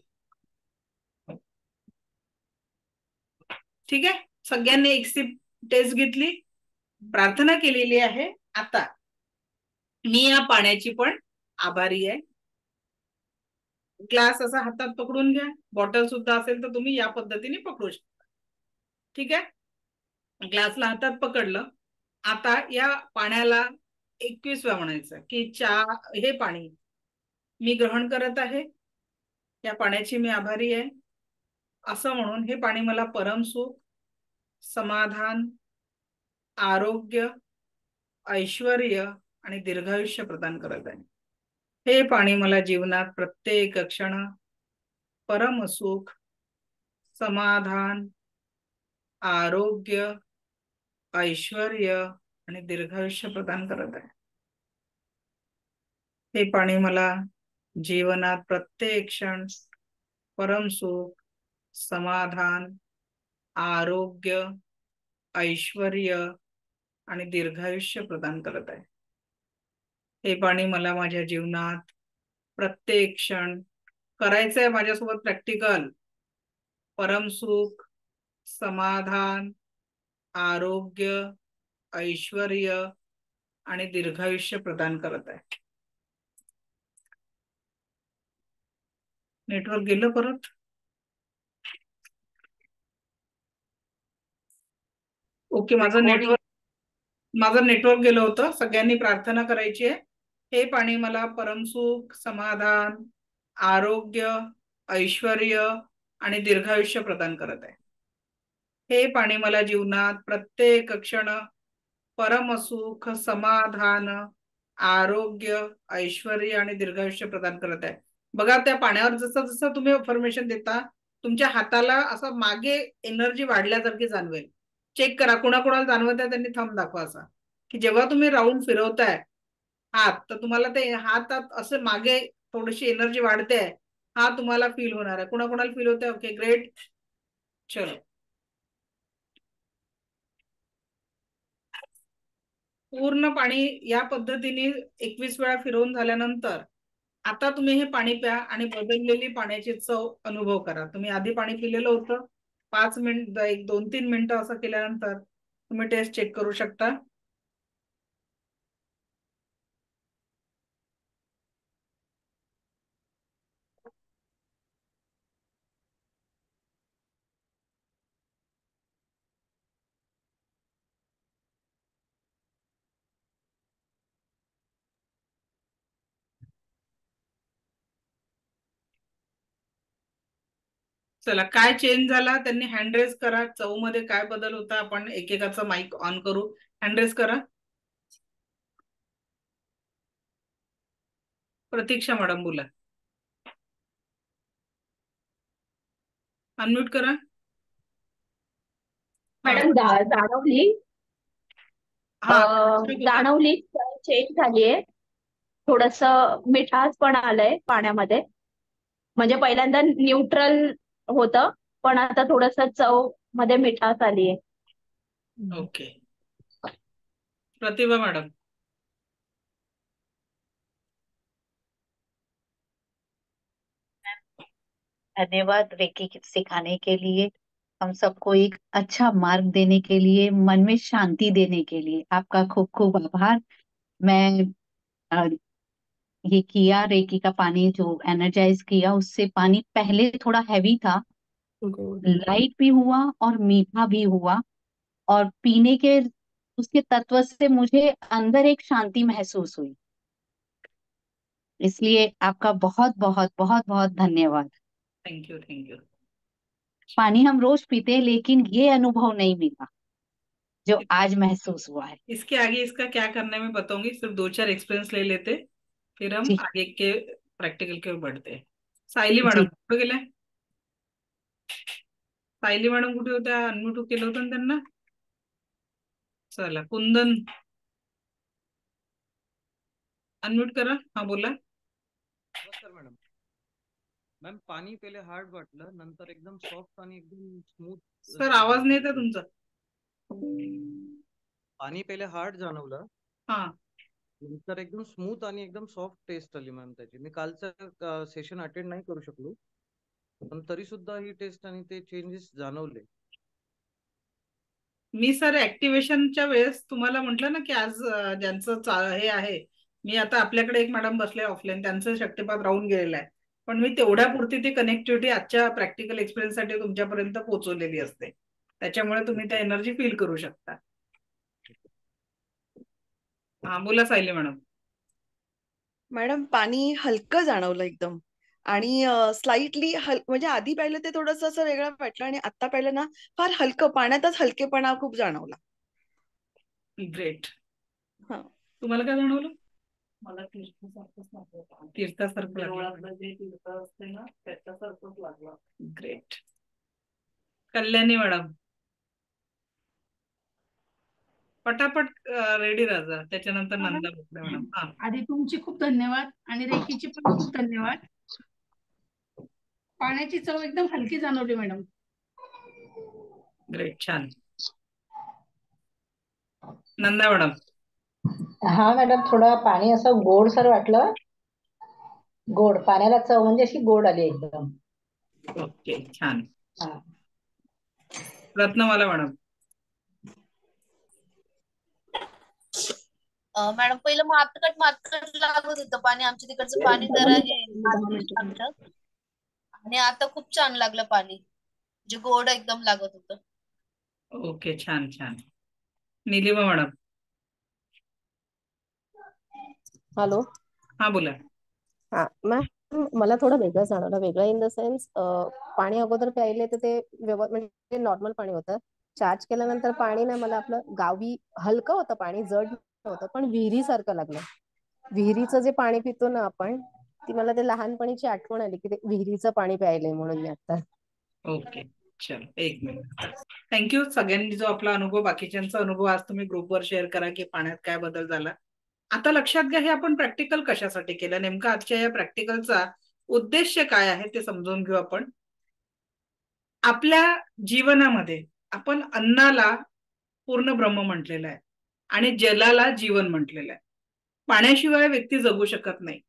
Speaker 1: ठीक आहे, सगळ्यांनी एक सिप टेस्ट घेतली, प्रार्थना केलेली आहे. आता मी या पाण्याची पण आभारी आहे. ग्लास असा हातात पकडून घ्या. बॉटल सुद्धा असेल तर तुम्ही या पद्धतीने पकडू शकता. ठीक आहे, ग्लासला हातात पकडलं. आता या पाण्याला 21 वेळा म्हणायचं की हे पाणी मी ग्रहण करत आहे, या पाण्याची मी आभारी आहे, असं म्हणून हे पाणी मला परमसुख, समाधान, आरोग्य, ऐश्वर्य आणि दीर्घायुष्य प्रदान करत आहे. हे पाणी मला जीवनात प्रत्येक क्षण परमसुख, समाधान, आरोग्य, ऐश्वर्य आणि दीर्घायुष्य प्रदान करत आहे. हे पाणी मला जीवनात प्रत्येक क्षण परमसुख, समाधान, आरोग्य, ऐश्वर्य आणि दीर्घायुष्य प्रदान करत आहे. हे पाणी मला माझ्या जीवनात प्रत्येक क्षण करायचंय माझ्यासोबत प्रॅक्टिकल. परमसुख, समाधान, आरोग्य, ऐश्वर्य आणि दीर्घायुष्य प्रदान करत आहे. नेटवर्क गेलं परत. ओके, माझं नेटवर्क गेलं होतं. सगळ्यांनी प्रार्थना करायची आहे, हे पाणी मला परमसुख, समाधान, आरोग्य, ऐश्वर्य आणि दीर्घायुष्य प्रदान करत आहे. हे पाणी मला जीवनात प्रत्येक क्षण परमसुख, समाधान, आरोग्य, ऐश्वर्य आणि दीर्घायुष्य प्रदान करत आहे. बघा, त्या पाण्यावर जसं जसं तुम्ही अफर्मेशन देता, तुमच्या हाताला असं मागे एनर्जी वाढल्यासारखी जाणवेल. चेक करा, कुणाकुणाला जाणवत आहे त्यांनी थंब दाखवा असा, की जेव्हा तुम्ही राऊंड फिरवताय हात, तर तुम्हाला ते हातात असे मागे थोडीशी एनर्जी वाढते आहे, हा तुम्हाला फील होणार आहे. कुणाकुणाला फील होते? Okay, great. चलो, पूर्ण पाणी या पद्धतीने 21 वेळा फिरवून झाल्यानंतर आता तुम्ही हे पाणी प्या आणि बदललेली पाण्याची चव अनुभव करा. तुम्ही आधी पाणी पिलेलं होतं, 5 मिनिट, 2-3 मिनिटं असं केल्यानंतर तुम्ही टेस्ट चेक करू शकता. चला, काय चेंज झाला त्यांनी हँड रेज करा. चव मध्ये काय बदल होता आपण एकेकाचा माईक ऑन करू. हँड रेज करा. प्रतीक्षा मॅडम बोला. अनम्यूट करा.
Speaker 5: मॅडम जाणवली
Speaker 1: हा,
Speaker 5: जाणवली चेंज झालीये. थोडस मिठास पण आलंय पाण्यामध्ये. म्हणजे पहिल्यांदा न्यूट्रल होतं, पण आता थोडस चव मध्ये मिठास आलीये.
Speaker 1: ओके, प्रतिभा मॅडम.
Speaker 6: धन्यवाद रेकी सिखाने के लिए, हम सबको एक अच्छा मार्ग देने के लिए, मन में शांति देने के लिए आपका खूब खूब आभार। मैं ये किया रेकी का पानी जो एनर्जाइज किया, उससे पानी पहले थोड़ा हैवी था, लाइट भी हुआ और मीठा भी हुआ, और पीने के उसके तत्व से मुझे अंदर एक शांति महसूस हुई। इसलिए आपका बहुत बहुत बहुत बहुत धन्यवाद।
Speaker 1: Thank you.
Speaker 6: पानी हम रोज पीते हैं, लेकिन ये अनुभव नहीं मिला जो आज महसूस हुआ है।
Speaker 1: इसके आगे इसका क्या करना है मैं बताऊंगी, सिर्फ 2-4 एक्सपिरियंस ले लेते, फिर हम आगे के प्रॅक्टिकल के बढ़ते. सायली मॅडम कुठे गेल्या? सायली मॅडम कुठे होत्या? अनम्यूट केलं होतं ना त्यांना. चला, कुंदन अनम्यूट करा. हा, बोला.
Speaker 7: नमस्कार मॅडम. मॅम, पाणी पहिले हार्ड वाटलं, नंतर एकदम सॉफ्ट आणि एकदम स्मूथ.
Speaker 1: सर, आवाज नाही येत तुमचा.
Speaker 7: पाणी पहिले हार्ड जाणवलं,
Speaker 1: हा,
Speaker 7: नंतर एकदम स्मूथ आणि एकदम सॉफ्ट टेस्ट आली मॅम त्याची. मी कालचं सेशन अटेंड नाही करू शकलो, पण तरी सुद्धा ही टेस्ट आणि ते चेंजेस जाणवले.
Speaker 1: मी सर ऍक्टिव्हेशनच्या वेळेस तुम्हाला म्हटलं ना की आज ज्यांचं हे आहे, मी आता आपल्याकडे एक मॅडम बसले ऑफलाईन, त्यांचं शक्तिपात राहून गेलेलं आहे, पण मी तेवढ्या पुरती ती कनेक्टिव्हिटी आजच्या प्रॅक्टिकल एक्सपिरियन्स साठी तुमच्यापर्यंत पोहोचवलेली असते. त्याच्यामुळे तुम्ही त्या एनर्जी फील करू शकता. हा, बोला सायली मॅडम.
Speaker 8: मॅडम, पाणी हलकं जाणवलं एकदम, आणि स्लाइटली म्हणजे आधी पाहिलं ते थोडंसं असं वेगळं वाटलं, आणि आता पाहिलं ना फार हलकं, पाण्यातच हलकेपणा खूप जाणवला.
Speaker 1: ग्रेट.
Speaker 8: हा,
Speaker 1: तुम्हाला काय जाणवलं? मला तीर्थासारखं लागलं. तीर्थ असते ना त्याच्यासारखंच लागलं. ग्रेट. कल्याणी मॅडम, पटापट रेडी राहा, त्याच्यानंतर नंदा बोकडे मॅडम. हा,
Speaker 9: आधी तुमचे खूप धन्यवाद आणि रेकीचे पण खूप धन्यवाद. पाण्याची चव एकदम हलकी जाणवली मॅडम.
Speaker 1: ग्रेट, छान. नंदा मॅडम.
Speaker 10: हा मॅडम, थोडं पाणी असं गोडसर वाटलं. गोड पाण्याला चव म्हणजे अशी गोड आली एकदम.
Speaker 1: ओके, छान.
Speaker 10: हा.
Speaker 1: रत्नमाला मॅडम.
Speaker 11: मॅडम, पहिलं मातकट लागत होतं पाणी. आमच्या तिकडचं पाणी जरा हे लागतं. आणि आता खूप छान लागलं पाणी, म्हणजे गोड एकदम लागत होतं.
Speaker 1: ओके, छान छान. निलिमा मॅडम.
Speaker 12: हॅलो.
Speaker 1: हा बोला.
Speaker 12: हा मॅम, मला थोडं वेगळं जाणवलं. वेगळं इन द सेन्स, पाणी अगोदर प्यायले तर ते म्हणजे नॉर्मल पाणी होतं. चार्ज केल्यानंतर पाणी ना मला आपलं गावी हलकं होतं पाणी, जड नव्हतं, पण विहिरीसारखं लागलं. विहिरीचं जे पाणी पितो ना आपण, ती मला ते लहानपणीची आठवण आली की ते विहिरीचं पाणी प्यायलंय म्हणून मी आता.
Speaker 1: ओके, चल एक मिनिट. थँक्यू सगळ्यांनी जो आपला अनुभव, बाकीच्यांचा अनुभव आज तुम्ही ग्रुपवर शेअर करा की पाण्यात काय बदल झाला. आता लक्षात घ्या, हे आपण प्रॅक्टिकल कशासाठी केलं, नेमका आजच्या या प्रॅक्टिकलचा उद्देश काय आहे ते समजून घेऊ आपण. आपल्या जीवनामध्ये आपण अन्नाला पूर्ण ब्रह्म म्हटलेलं आहे आणि जलाला जीवन म्हटलेलं आहे. पाण्याशिवाय व्यक्ती जगू शकत नाही.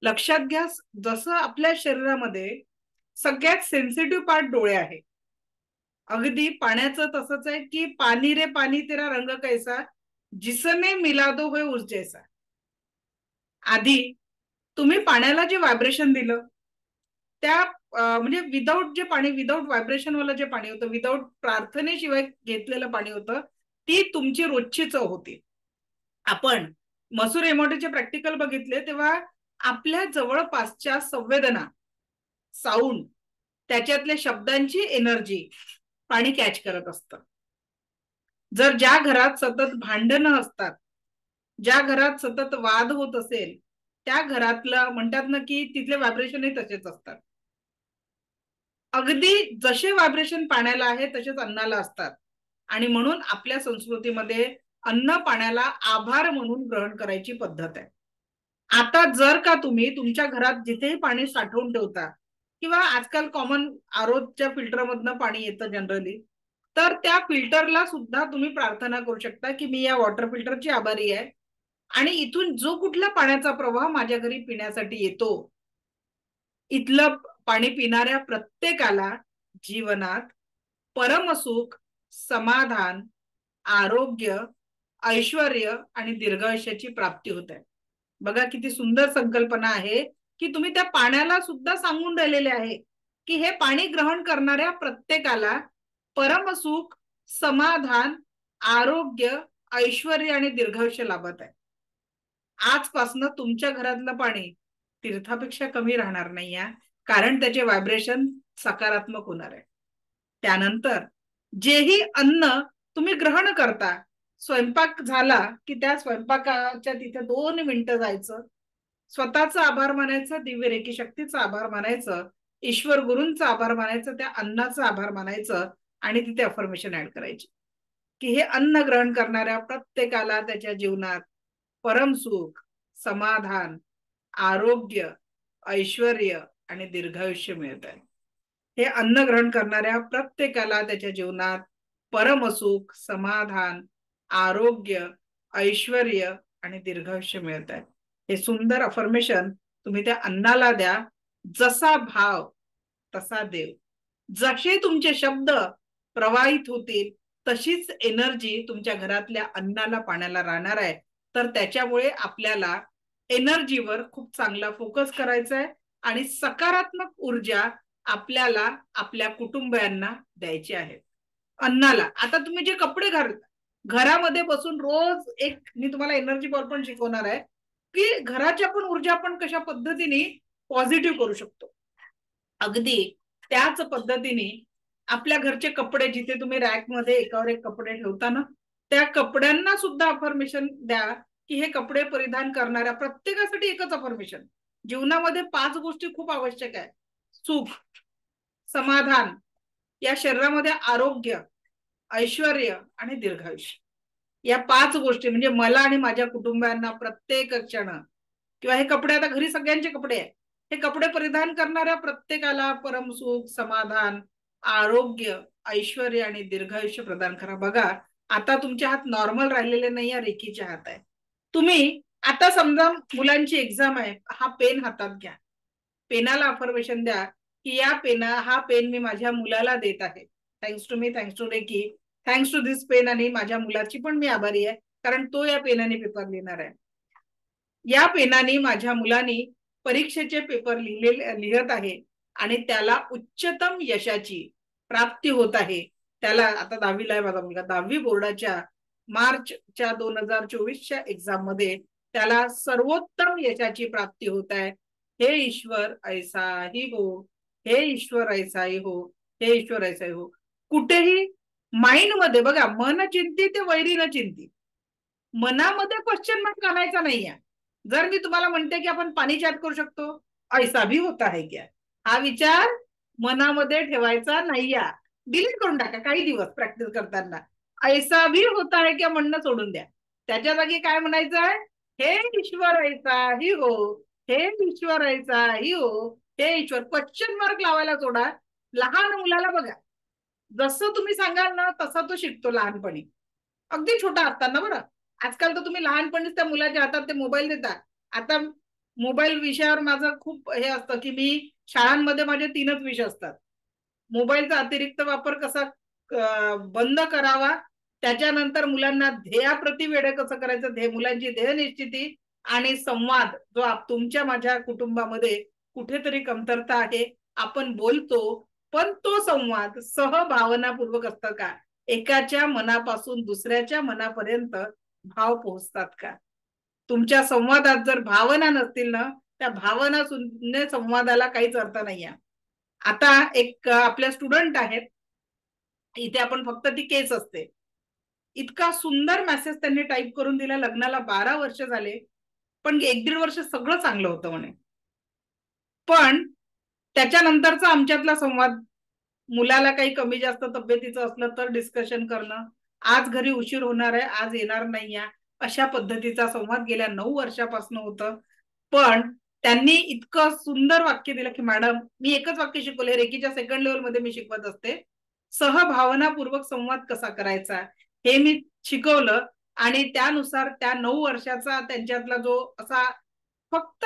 Speaker 1: लक्षात घ्या, जसं आपल्या शरीरामध्ये सगळ्यात सेन्सिटिव्ह पार्ट डोळे आहे, अगदी पाण्याचं तसंच आहे की पाणी रे पाणी तेरा रंग कैसा, जिसने मिला दो होय उस जैसा. आधी तुम्ही पाण्याला जे व्हायब्रेशन दिलं त्या म्हणजे विदाऊट जे पाणी, विदाऊट व्हायब्रेशन वाला जे पाणी होतं, विदाऊट प्रार्थनेशिवाय घेतलेलं पाणी होतं, ती तुमची रोजची चव होती. आपण मसूर एमोटीचे प्रॅक्टिकल बघितले तेव्हा आपल्या जवळपासच्या संवेदना, साऊंड, त्याच्यातल्या शब्दांची एनर्जी पाणी कॅच करत असतं. जर ज्या घरात सतत भांडणं असतात, ज्या घरात सतत वाद होत असेल, त्या घरातलं म्हणतात ना की तिथले व्हायब्रेशनही तसेच असतात. अगदी जसे व्हायब्रेशन पाण्याला आहे तसेच अन्नाला असतात. आणि म्हणून आपल्या संस्कृतीमध्ये अन्न पाण्याला आभार म्हणून ग्रहण करायची पद्धत आहे. आता जर का तुम्ही तुमच्या घरात जिथेही पाणी साठवून ठेवता किंवा आजकाल कॉमन आरोच्या फिल्टरमधनं पाणी येतं जनरली, तर त्या फिल्टरला सुद्धा तुम्ही प्रार्थना करू शकता की मी या वॉटर फिल्टरची आभारी आहे आणि इथून जो कुठला पाण्याचा प्रवाह माझ्या घरी पिण्यासाठी येतो, इथलं पाणी पिणाऱ्या प्रत्येकाला जीवनात परमसुख, समाधान, आरोग्य, ऐश्वर्य आणि दीर्घायुष्याची प्राप्ती होत आहे. बघा किती सुंदर संकल्पना आहे की तुम्ही त्या पाण्याला सुद्धा सांगून राहिलेले आहे की हे पाणी ग्रहण करणाऱ्या प्रत्येकाला परमसुख, समाधान, आरोग्य, ऐश्वर्य आणि दीर्घायुष्य लाभत आहे. आजपासनं तुमच्या घरातलं पाणी तीर्थापेक्षा कमी राहणार नाही आहे, कारण त्याचे व्हायब्रेशन सकारात्मक होणार आहे. त्यानंतर जेही अन्न तुम्ही ग्रहण करता, स्वयंपाक झाला की त्या स्वयंपाकाच्या तिथे 2 मिनिटं जायचं, स्वतःचा आभार मानायचं, दिव्य रेकी शक्तीचा आभार मानायचं, ईश्वर गुरूंचा आभार मानायचं, त्या अन्नाचा आभार मानायचं आणि तिथे अफर्मेशन ऍड करायची की हे अन्न ग्रहण करणाऱ्या प्रत्येकाला त्याच्या जीवनात परमसुख, समाधान, आरोग्य, ऐश्वर्य आणि दीर्घायुष्य मिळत आहे. हे अन्न ग्रहण करणाऱ्या प्रत्येकाला त्याच्या जीवनात परमसुख, समाधान, आरोग्य, ऐश्वर्य आणि दीर्घायुष्य मिळत आहे. हे सुंदर अफर्मेशन तुम्ही त्या अन्नाला द्या. जसा भाव तसा देव. जसे तुमचे शब्द प्रवाहित होतील तशीच एनर्जी तुमच्या घरातल्या अन्नाला, पाण्याला राहणार आहे. तर त्याच्यामुळे आपल्याला एनर्जीवर खूप चांगला फोकस करायचा आहे आणि सकारात्मक ऊर्जा आपल्याला आपल्या कुटुंबियांना द्यायची आहे. अन्नाला आता तुम्ही जे कपडे घालता, घरामध्ये बसून रोज एक मी तुम्हाला एनर्जी बॉल पण शिकवणार आहे की घराच्या पण ऊर्जा आपण कशा पद्धतीने पॉझिटिव्ह करू शकतो. अगदी त्याच पद्धतीने आपल्या घरचे कपडे, जिथे तुम्ही रॅक मध्ये एकावर एक कपडे ठेवता ना, त्या कपड्यांना सुद्धा अफर्मेशन द्या की हे कपडे परिधान करणाऱ्या प्रत्येकासाठी एकच अफर्मेशन. जीवनामध्ये 5 गोष्टी खूप आवश्यक आहे: सुख, समाधान, या शरीरामध्ये आरोग्य, ऐश्वर्य आणि दीर्घायुष्य. या 5 गोष्टी म्हणजे मला आणि माझ्या कुटुंबियांना प्रत्येक क्षण, किंवा हे कपडे आता घरी सगळ्यांचे कपडे आहे, हे कपडे परिधान करणाऱ्या प्रत्येकाला परमसुख, समाधान, आरोग्य, ऐश्वर्य आणि दीर्घायुष्य प्रदान करा. बघा आता तुमचे हात नॉर्मल राहिलेले नाही, रेखीचे हात आहे. तुम्ही आता समजा मुलांची एक्झाम आहे, हा पेन हातात घ्या, पेनाला अफर्मेशन द्या की हा पेन मी माझ्या मुलाला देत आहे. Thanks to me, thanks to Reiki, thanks to this pen. आणि माझ्या मुलाची पण मी आभारी आहे कारण तो या पेनाने पेपर लिहिणार आहे. या पेनाने माझ्या मुलाने परीक्षेचे पेपर लिहत आहे आणि त्याला उच्चतम यशाची प्राप्ती होत आहे. त्याला आता 10वीला आहे माझा मुलगा, 10वी बोर्डाच्या मार्चच्या 2024च्या एक्झाम मध्ये त्याला सर्वोत्तम यशाची प्राप्ती होत आहे. हे ईश्वर ऐसाही हो, हे ईश्वर ऐसाही हो, हे ईश्वर ऐसाही हो. कुठेही माइंड मध्ये बघा, मन चिंती ते वैरी न चिंती, मनामध्ये क्वेश्चन मार्क आणायचा नाहीये. जर मी तुम्हाला म्हणते की आपण पाणी चाट करू शकतो, ऐसा भी होता है क्या, हा विचार मनामध्ये ठेवायचा नाहीये, डिलीट करून टाका काही दिवस प्रॅक्टिस करताना. ऐसा भी होता है क्या म्हणणं सोडून द्या. त्याच्या जागी काय म्हणायचं आहे, हे ईश्वर ऐसा ही हो, हे ईश्वर ऐसा ही हो, हे ईश्वर. क्वेश्चन मार्क लावायला सोडा. लहान मुलाला बघा, जसं तुम्ही सांगाल ना तसं तो शिकतो लहानपणी, अगदी छोटा असताना. बरं, आजकाल तर तुम्ही लहानपणीच त्या मुलाच्या हातात ते मोबाईल देता. आता मोबाईल विषयावर माझं खूप हे असतं की मी शाळांमध्ये माझे 3च विषय असतात. मोबाईलचा अतिरिक्त वापर कसा बंद करावा, त्याच्यानंतर मुलांना ध्येयाप्रती वेडे कसं करायचं, मुलांची ध्येय निश्चिती आणि संवाद, जो तुमच्या माझ्या कुटुंबामध्ये कुठेतरी कमतरता आहे. आपण बोलतो पण तो संवाद सहभावनापूर्वक असतं का, एकाच्या मनापासून दुसऱ्याच्या मनापर्यंत भाव पोहोचतात का. तुमच्या संवादात जर भावना नसतील ना, त्या भावना शून्य संवादाला काहीच अर्थ नाहीये. आता एक आपल्या स्टुडंट आहेत इथे, आपण फक्त ती केस असते, इतका सुंदर मेसेज त्यांनी टाईप करून दिला. लग्नाला 12 वर्ष झाले, पण 1-1.5 वर्ष सगळं चांगलं होतं म्हणे, पण त्याच्यानंतरचा आमच्यातला संवाद, मुलाला काही कमी जास्त तब्येतीचं असलं तर डिस्कशन करणं, आज घरी उशीर होणार आहे, आज येणार नाहीये, अशा पद्धतीचा संवाद गेल्या 9 वर्षापासून होतं. पण त्यांनी इतकं सुंदर वाक्य दिलं की मॅडम, मी एकच वाक्य शिकवले, रेकीच्या सेकंड लेवल मध्ये मी शिकवत असते, सहभावनापूर्वक संवाद कसा करायचा हे मी शिकवलं. आणि त्यानुसार त्या 9 वर्षाचा त्यांच्यातला जो असा फक्त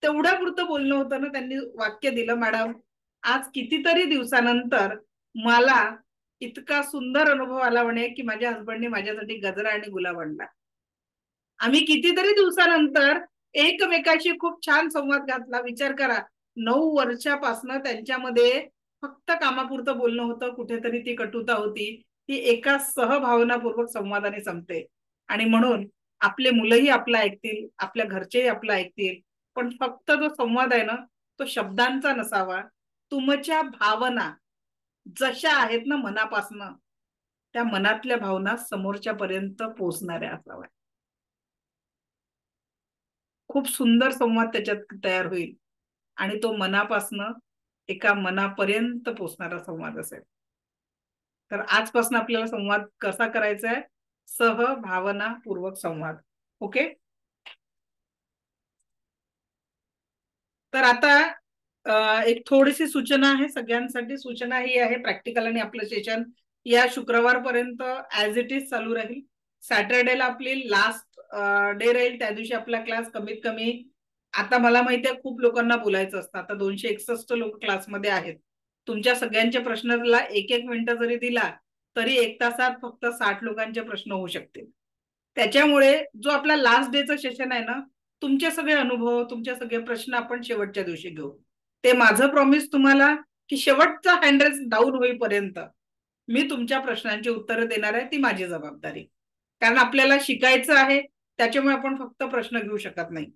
Speaker 1: तेवढ्या पुरतं बोलणं होतं ना, त्यांनी वाक्य दिलं, मॅडम आज कितीतरी दिवसानंतर मला इतका सुंदर अनुभव आला म्हणे की माझ्या हसबंडने माझ्यासाठी गजरा आणि गुलाब आणला. आम्ही कितीतरी दिवसानंतर एकमेकाशी खूप छान संवाद घातला. विचार करा, 9 वर्षापासून त्यांच्यामध्ये फक्त कामापुरतं बोलणं होतं, कुठेतरी ती कटुता होती, ती एका सहभावनापूर्वक संवादाने संपते. आणि म्हणून आपले मुलंही आपलं ऐकतील, आपल्या घरचेही आपलं ऐकतील, पण फक्त जो संवाद आहे ना, तो शब्दांचा नसावा. तुमच्या भावना जशा आहेत ना मनापासनं, त्या मनातल्या भावना समोरच्या पर्यंत पोहोचणाऱ्या असाव्या. खूप सुंदर संवाद त्याच्यात तयार होईल आणि तो मनापासनं एका मनापर्यंत पोहोचणारा संवाद असेल. तर आजपासून आपल्याला संवाद कसा करायचा आहे, सहभावनापूर्वक संवाद. ओके, तर आता एक थोडीशी सूचना आहे सगळ्यांसाठी. सूचना ही आहे, प्रॅक्टिकल आणि आपलं सेशन या शुक्रवारपर्यंत ऍज इट इज चालू राहील. सॅटर्डेला आपली लास्ट डे राहील, त्या दिवशी आपला क्लास कमीत कमी, आता मला माहिती आहे खूप लोकांना बोलायचं असतं, आता 261 लोक क्लासमध्ये आहेत. तुमच्या सगळ्यांच्या प्रश्नाला 1-1 मिनिटं जरी दिला तरी 1 तासात फक्त 60 लोकांचे प्रश्न होऊ शकतील. त्याच्यामुळे जो आपला लास्ट डेचं सेशन आहे ना, तुमचे सगळे अनुभव, तुमचे सगळे प्रश्न आपण शेवटच्या दिवशी घेऊ. ते माझं प्रॉमिस तुम्हाला की शेवटचा हँडरेस डाऊन होईपर्यंत मी तुमच्या प्रश्नांची उत्तरं देणार आहे, ती माझी जबाबदारी. कारण आपल्याला शिकायचं आहे, त्याच्यामुळे आपण फक्त प्रश्न घेऊ शकत नाही.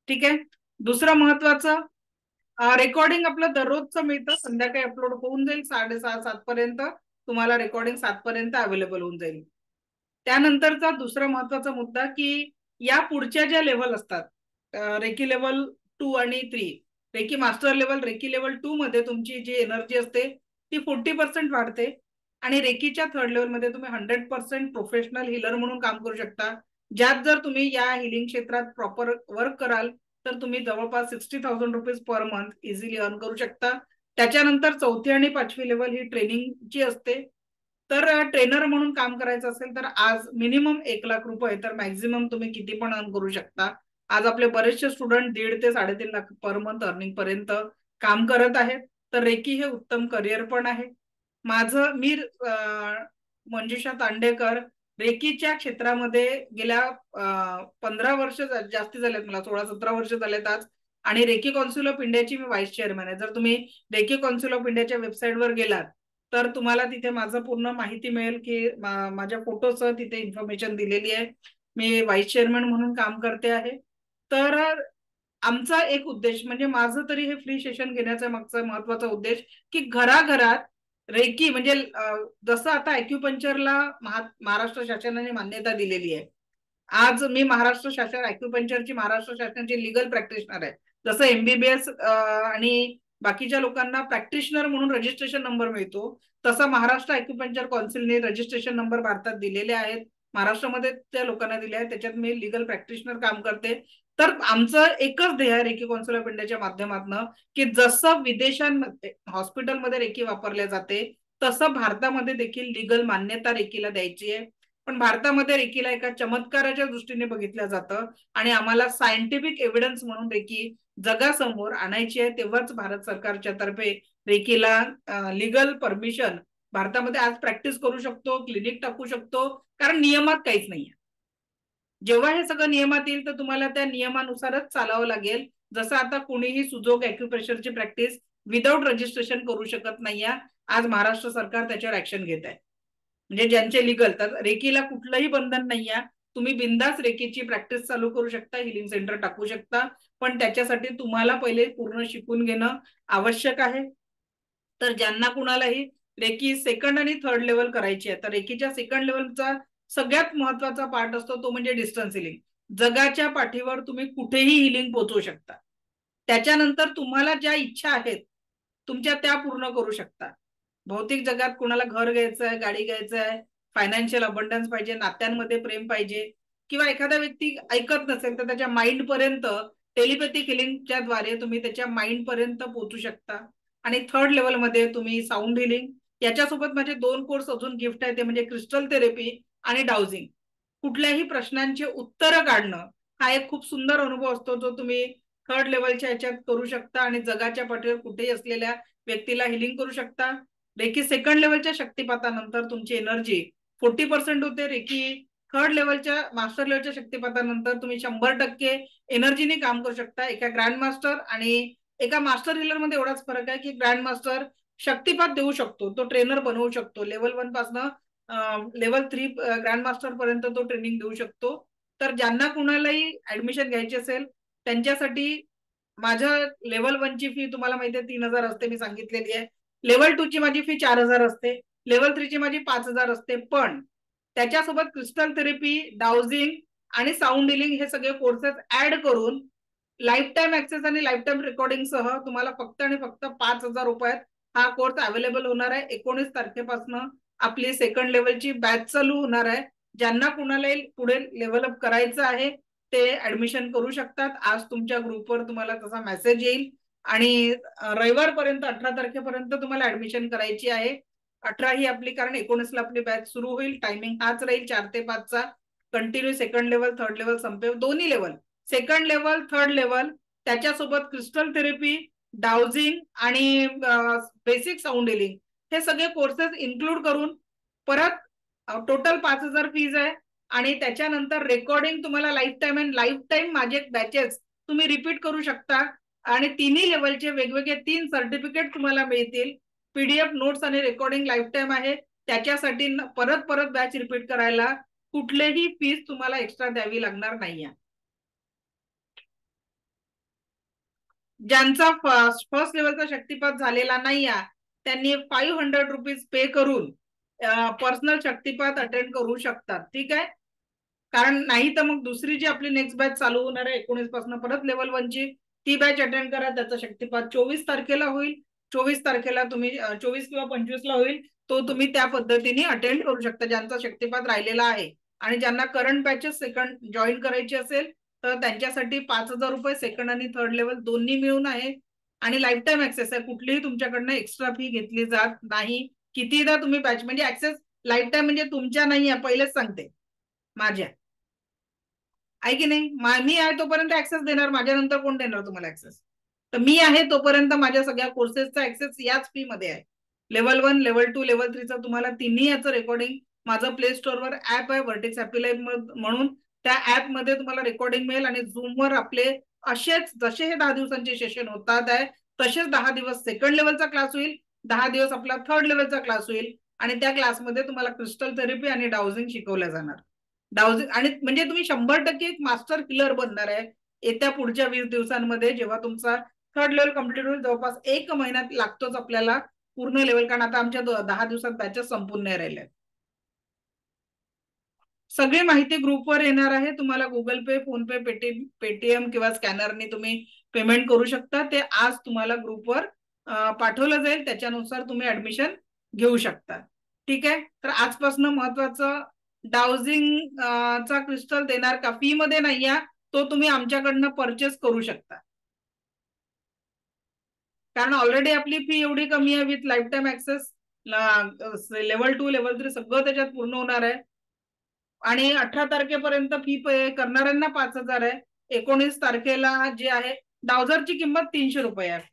Speaker 1: ठीक आहे. दुसरं महत्वाचं, रेकॉर्डिंग आपलं दररोजचं मिळतं, संध्याकाळी अपलोड होऊन जाईल 6:30-7 पर्यंत. तुम्हाला रेकॉर्डिंग 7 पर्यंत अवेलेबल होऊन जाईल. त्यानंतरचा दुसरा महत्वाचा मुद्दा की या पुढच्या ज्या लेव्हल असतात, रेकी लेव्हल 2 आणि 3, Reiki master level, Reiki level 2 मध्ये तुमची जी एनर्जी असते ती 40% वाढते आणि रेकीच्या 3rd लेव्हल मध्ये तुम्ही 100% प्रोफेशनल हिलर म्हणून काम करू शकता. ज्यात जर तुम्ही या हिलिंग क्षेत्रात प्रॉपर वर्क कराल तर तुम्ही जवळपास 60,000 rupees per month easily earn करू शकता. त्याच्यानंतर 4थी आणि 5वी लेव्हल ही ट्रेनिंगची असते. तर ट्रेनर म्हणून काम करायचं असेल तर आज मिनिमम 1 लाख रुपये, तर मॅक्झिमम तुम्ही किती पण अर्न करू शकता. आज आपले बरेचसे स्टुडंट 1.5 ते 3.5 लाख पर मंथ अर्निंग पर्यंत काम करत आहेत. तर रेकी हे उत्तम करिअर पण आहे. मी मंजुषा तांडेकर, रेकीच्या क्षेत्रामध्ये गेल्या 15 वर्ष जास्ती झालेत, मला 16-17 वर्ष झालेत आज आणि रेकी कौन्सिल ऑफ इंडियाची मी व्हाईस चेअरमॅन आहे. जर तुम्ही रेकी कौन्सिल ऑफ इंडियाच्या वेबसाईटवर गेलात तर तुम्हाला तिथे माझं पूर्ण माहिती मिळेल की माझ्या फोटोसह तिथे इन्फॉर्मेशन दिलेली आहे. मी व्हाईस चेअरमॅन म्हणून काम करते आहे. तर आमचा एक उद्देश म्हणजे माझं तरी हे फ्री सेशन घेण्याचा मागचा महत्वाचा उद्देश की घराघरात रेकी म्हणजे जसं आता अॅक्युपंक्चरला महाराष्ट्र शासनाने मान्यता दिलेली आहे. आज मी महाराष्ट्र शासन अॅक्युपंक्चरची महाराष्ट्र शासनाची लिगल प्रॅक्टिशनर आहे. जसं MBBS आणि बाकीच्या लोकांना प्रॅक्टिशनर म्हणून रजिस्ट्रेशन नंबर मिळतो तसं महाराष्ट्र अॅक्युपंक्चर कौन्सिलने रजिस्ट्रेशन नंबर भारतात दिलेले आहेत. महाराष्ट्रामध्ये त्या लोकांना दिले आहेत. त्याच्यात मी लिगल प्रॅक्टिशनर काम करते. तर आमचं एकच ध्येय आहे रेकी कौन्सिल ऑफ इंडियाच्या माध्यमातून की जसं विदेशांमध्ये हॉस्पिटलमध्ये रेकी वापरल्या जाते तसं भारतामध्ये देखील लिगल मान्यता रेकीला द्यायची आहे. पण भारतामध्ये रेकीला एका चमत्काराच्या दृष्टीने बघितलं जातं आणि आम्हाला सायंटिफिक एव्हिडन्स म्हणून रेकी जगासमोर आणायची आहे. तेव्हाच भारत सरकारच्या तर्फे रेकीला लिगल परमिशन भारतामध्ये आज प्रॅक्टिस करू शकतो, क्लिनिक टाकू शकतो, कारण नियमात काहीच नाहीये. जेव्हा हे सगळं नियमात येईल तर तुम्हाला त्या नियमानुसारच चालावं लागेल. जसं आता कोणीही सुजोग अॅक्युप्रेशरची प्रॅक्टिस विदाऊट रजिस्ट्रेशन करू शकत नाहीये. आज महाराष्ट्र सरकार त्याच्यावर ऍक्शन घेत आहे. म्हणजे ज्यांचे लिगल, तर रेकीला कुठलंही बंधन नाहीये. तुम्ही बिंदास रेकीची प्रॅक्टिस चालू करू शकता, हिलिंग सेंटर टाकू शकता, पण त्याच्यासाठी तुम्हाला पहिले पूर्ण शिकून घेणं आवश्यक आहे. तर ज्यांना कुणालाही रेकी सेकंड आणि थर्ड लेवल करायची आहे तर रेकीच्या सेकंड लेवलचा सगळ्यात महत्वाचा पार्ट असतो तो म्हणजे डिस्टन्स हिलिंग. जगाच्या पाठीवर तुम्ही कुठेही हिलिंग पोहोचवू शकता. त्याच्यानंतर तुम्हाला ज्या इच्छा आहेत तुमच्या त्या पूर्ण करू शकता. भौतिक जगात कुणाला घर घ्यायचं आहे, गाडी घ्यायचं आहे, फायनान्शियल अबंडन्स पाहिजे, नात्यांमध्ये प्रेम पाहिजे, किंवा एखादा व्यक्ती ऐकत नसेल तर त्याच्या माइंड पर्यंत टेलिपॅथिक हिलिंगच्या द्वारे तुम्ही त्याच्या माइंड पर्यंत पोहोचू शकता. आणि थर्ड लेवल मध्ये तुम्ही साऊंड हिलिंग, याच्यासोबत माझे 2 कोर्स अजून गिफ्ट आहे, ते म्हणजे क्रिस्टल थेरपी आणि डाउजिंग. कुठल्याही प्रश्नांचे उत्तर काढणं हा एक खूप सुंदर अनुभव असतो जो तुम्ही थर्ड लेवलच्या ह्याच्यात करू शकता आणि जगाच्या पाठीवर कुठेही असलेल्या व्यक्तीला हिलिंग करू शकता. रेकी सेकंड लेवलच्या शक्तिपातानंतर तुमची एनर्जी 40% होते. रेकी थर्ड लेवलच्या मास्टर लेवलच्या शक्तिपातानंतर तुम्ही 100% एनर्जीने काम करू शकता. एका ग्रँड मास्टर आणि एका मास्टर हिलर मध्ये एवढाच फरक आहे की ग्रँड मास्टर शक्तिपात देऊ शकतो, तो ट्रेनर बनवू शकतो. लेवल 1 पासनं लेवल 3 ग्रँड मास्टर पर्यंत तो ट्रेनिंग देऊ शकतो. तर ज्यांना कुणालाही ऍडमिशन घ्यायची असेल त्यांच्यासाठी माझ्या लेवल 1 ची फी तुम्हाला माहिती आहे 3000 असते, मी सांगितलेली आहे. लेवल 2 ची माझी फी 4000 असते, लेवल 3 ची माझी 5000 असते. पण त्याच्यासोबत क्रिस्टल थेरपी, डाउजिंग आणि साऊंड हिलिंग हे सगळे कोर्सेस ऍड करून लाईफ टाइम ऍक्सेस आणि लाईफ टाइम रेकॉर्डिंग सह तुम्हाला फक्त आणि फक्त 5000 रुपयात हा कोर्स अवेलेबल होणार आहे. 19 तारखेपासून आपली सेकंड लेवलची बॅच चालू होणार आहे. ज्यांना कुणालाही पुढे लेवल अप करायचं आहे ते ऍडमिशन करू शकतात. आज तुमच्या ग्रुपवर तुम्हाला तसा मेसेज येईल आणि रविवारपर्यंत 18 तारखेपर्यंत तुम्हाला ऍडमिशन करायची आहे. 18 ही आपली, कारण 19ला आपली बॅच सुरू होईल. टायमिंग हाच राहील 4 ते 5 चा. Continue second level, third level संपेल, दोन्ही level, second level, third level, त्याच्यासोबत क्रिस्टल थेरपी, डाउजिंग आणि बेसिक साऊंड हिलिंग हे सगळे कोर्सेस इन्क्लूड करून परत टोटल 5000 फीज आहे. आणि त्याच्यानंतर रेकॉर्डिंग तुम्हाला life time and life time माझे बॅचेस तुम्ही रिपीट करू शकता. आणि तिन्ही लेवलचे वेगवेगळे 3 सर्टिफिकेट तुम्हाला मिळतील. PDF नोट्स आणि रेकॉर्डिंग लाईफ टाइम आहे. त्याच्यासाठी परत परत बॅच रिपीट करायला कुठलेही फीस तुम्हाला एक्स्ट्रा द्यावी लागणार नाहीये. ज्यांचा फर्स्ट लेवलचा शक्तिपात झालेला नाहीये त्यांनी 500 रुपीज पे करून पर्सनल शक्तिपात अटेंड करू शकतात. ठीक आहे, कारण नाही तर मग दुसरी जी आपली नेक्स्ट बॅच चालू होणार आहे 19 पासून परत लेवल 1 ची, ती बॅच अटेंड करा. त्याचा शक्तिपात 24 तारखेला होईल. 24 तारखेला तुम्ही 24 किंवा 25 ला होईल, तो तुम्ही त्या पद्धतीने अटेंड करू शकता ज्यांचा शक्तिपात राहिलेला आहे. आणि ज्यांना करंट बॅचेस सेकंड जॉईन करायची असेल तर त्यांच्यासाठी 5000 रुपये सेकंड आणि थर्ड लेवल दोन्ही मिळून आहे. आणि लाईफ टाइम ऍक्सेस आहे, कुठलीही तुमच्याकडनं एक्स्ट्रा फी घेतली जात नाही. कितीदा तुम्ही बॅच, म्हणजे ऍक्सेस लाईफ टाइम म्हणजे तुमच्या नाही आहे, पहिलेच सांगते, माझ्या आहे की नाही. मी आहे तोपर्यंत ऍक्सेस देणार, माझ्यानंतर कोण देणार तुम्हाला ऍक्सेस. तर मी आहे तोपर्यंत माझ्या सगळ्या कोर्सेसचा ऍक्सेस याच फी मध्ये आहे. लेवल 1, लेवल 2, लेवल 3 चा तुम्हाला तिन्ही याचं रेकॉर्डिंग माझं प्ले स्टोअरवर ऍप आहे, व्हर्टेक्स हॅपी लाईफ म्हणून. त्या ऍप मध्ये तुम्हाला रेकॉर्डिंग मिळेल आणि झूमवर आपले असेच जसे हे 10 दिवसांचे सेशन होतात आहे तसेच 10 दिवस सेकंड लेवलचा क्लास होईल, 10 दिवस आपला थर्ड लेवलचा क्लास होईल आणि त्या क्लासमध्ये तुम्हाला क्रिस्टल थेरपी आणि डाउजिंग शिकवल्या जाणार. डाउजिंग आणि म्हणजे तुम्ही 100% एक मास्टर हिलर बनणार आहे येत्या पुढच्या 20 दिवसांमध्ये. जेव्हा तुमचा थर्ड लेवल कम्प्लीट होईल, जवळपास 1 महिन्यात लागतोच आपल्याला पूर्ण लेवल, कारण आता आमच्या 10 दिवसात बॅचेस संपून नाही राहिल्या. सगळी माहिती ग्रुपवर येणार आहे. तुम्हाला गुगल पे, फोन पे, पेटीएम किंवा स्कॅनरने तुम्ही पेमेंट करू शकता. ते आज तुम्हाला ग्रुपवर पाठवलं जाईल, त्याच्यानुसार तुम्ही ऍडमिशन घेऊ शकता. ठीक आहे. तर आजपासून महत्वाचं डाउजिंग चा क्रिस्टल देणार का, फी मध्ये नाही आहे, तो तुम्ही आमच्याकडनं परचेस करू शकता. कारण ऑलरेडी आपली फी एवढी कमी आहे, with life time access, level 2 level 3 सगळं त्याच्यात पूर्ण होणार आहे. आणि 18 तारखेपर्यंत फी पे करणाऱ्यांना 5,000 आहे. 19 तारखेला जे आहे डाउझरची किंमत 300 रुपये आहे.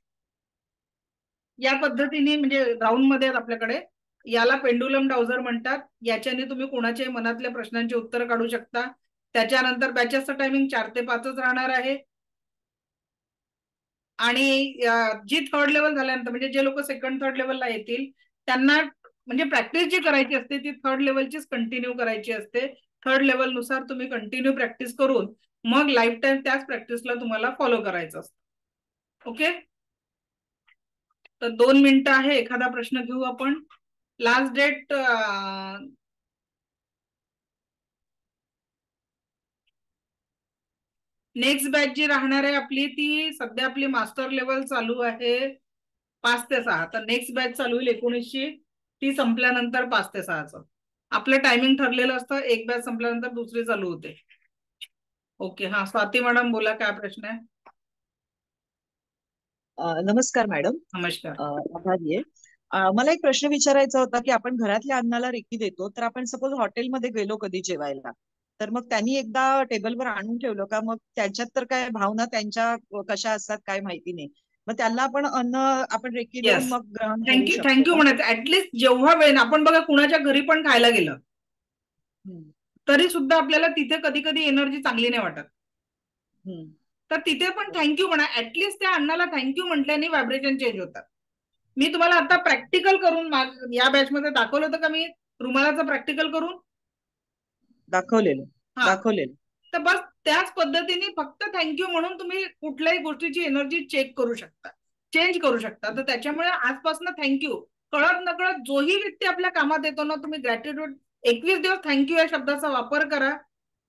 Speaker 1: या पद्धतीने म्हणजे राऊंड मध्ये आपल्याकडे याला पेंडुलम डाउझर म्हणतात. याच्याने तुम्ही कोणाच्याही मनातल्या प्रश्नांची उत्तर काढू शकता. त्याच्यानंतर बॅचेसचं टायमिंग 4 ते 5च राहणार आहे. आणि जी थर्ड लेवल झाल्यानंतर म्हणजे जे लोक सेकंड थर्ड लेवलला येतील त्यांना म्हणजे प्रॅक्टिस जी करायची असते ती थर्ड लेवलचीच कंटिन्यू करायची असते. थर्ड लेवल नुसार तुम्ही कंटिन्यू प्रॅक्टिस करून मग लाईफ टाईम त्याच प्रॅक्टिसला तुम्हाला फॉलो करायचं असतं. ओके. तर 2 मिनिटं आहे, एखादा प्रश्न घेऊ आपण. लास्ट डेट नेक्स्ट बॅच जी राहणार आहे आपली, ती सध्या आपली मास्टर लेवल चालू आहे 5 ते 6. तर नेक्स्ट बॅच चालू होईल 19ची, ती संपल्यानंतर 5 ते 6चं आपलं टायमिंग ठरलेलं असतं. एक बॅच संपल्यानंतर दुसरी चालू होते. ओके. हा, स्वाती मॅडम बोला, काय प्रश्न आहे?
Speaker 13: नमस्कार मॅडम.
Speaker 1: नमस्कार.
Speaker 13: आभारी आहे. मला एक प्रश्न विचारायचा होता की आपण घरातल्या अन्नाला रेकी देतो, तर आपण सपोज हॉटेलमध्ये गेलो कधी जेवायला, तर मग त्यांनी एकदा टेबलवर आणून ठेवलं का मग त्याच्यात तर काय भावना त्यांच्या कशा असतात काय माहिती नाही, मग त्यांना आपण अन्न आपण रेकी देऊन
Speaker 1: येस,
Speaker 13: मग ग्रहण करू शकतो
Speaker 1: थँक्यू
Speaker 13: का?
Speaker 1: म्हणायचं. ऍटलिस्ट जेव्हा वेळ आपण बघा कुणाच्या घरी पण खायला गेलं तरी सुद्धा आपल्याला तिथे कधी कधी एनर्जी चांगली नाही वाटत. तर तिथे पण थँक्यू म्हणा. ऍटलिस्ट त्या अन्नाला थँक्यू म्हटल्याने व्हायब्रेशन चेंज होतात. मी तुम्हाला आता प्रॅक्टिकल करून या बॅच मध्ये दाखवलं होतं का मी रुमालाचं प्रॅक्टिकल करून?
Speaker 13: दाखवलेलं.
Speaker 1: तर बस त्याच पद्धतीने फक्त थँक्यू म्हणून तुम्ही कुठल्याही गोष्टीची एनर्जी चेक करू शकता, चेंज करू शकता. तर त्याच्यामुळे आजपासून थँक्यू कळत नकळत जोही व्यक्ती आपल्या कामात येतो ना, तुम्ही ग्रॅटिट्यूड 21 दिवस थँक्यू या शब्दाचा वापर करा.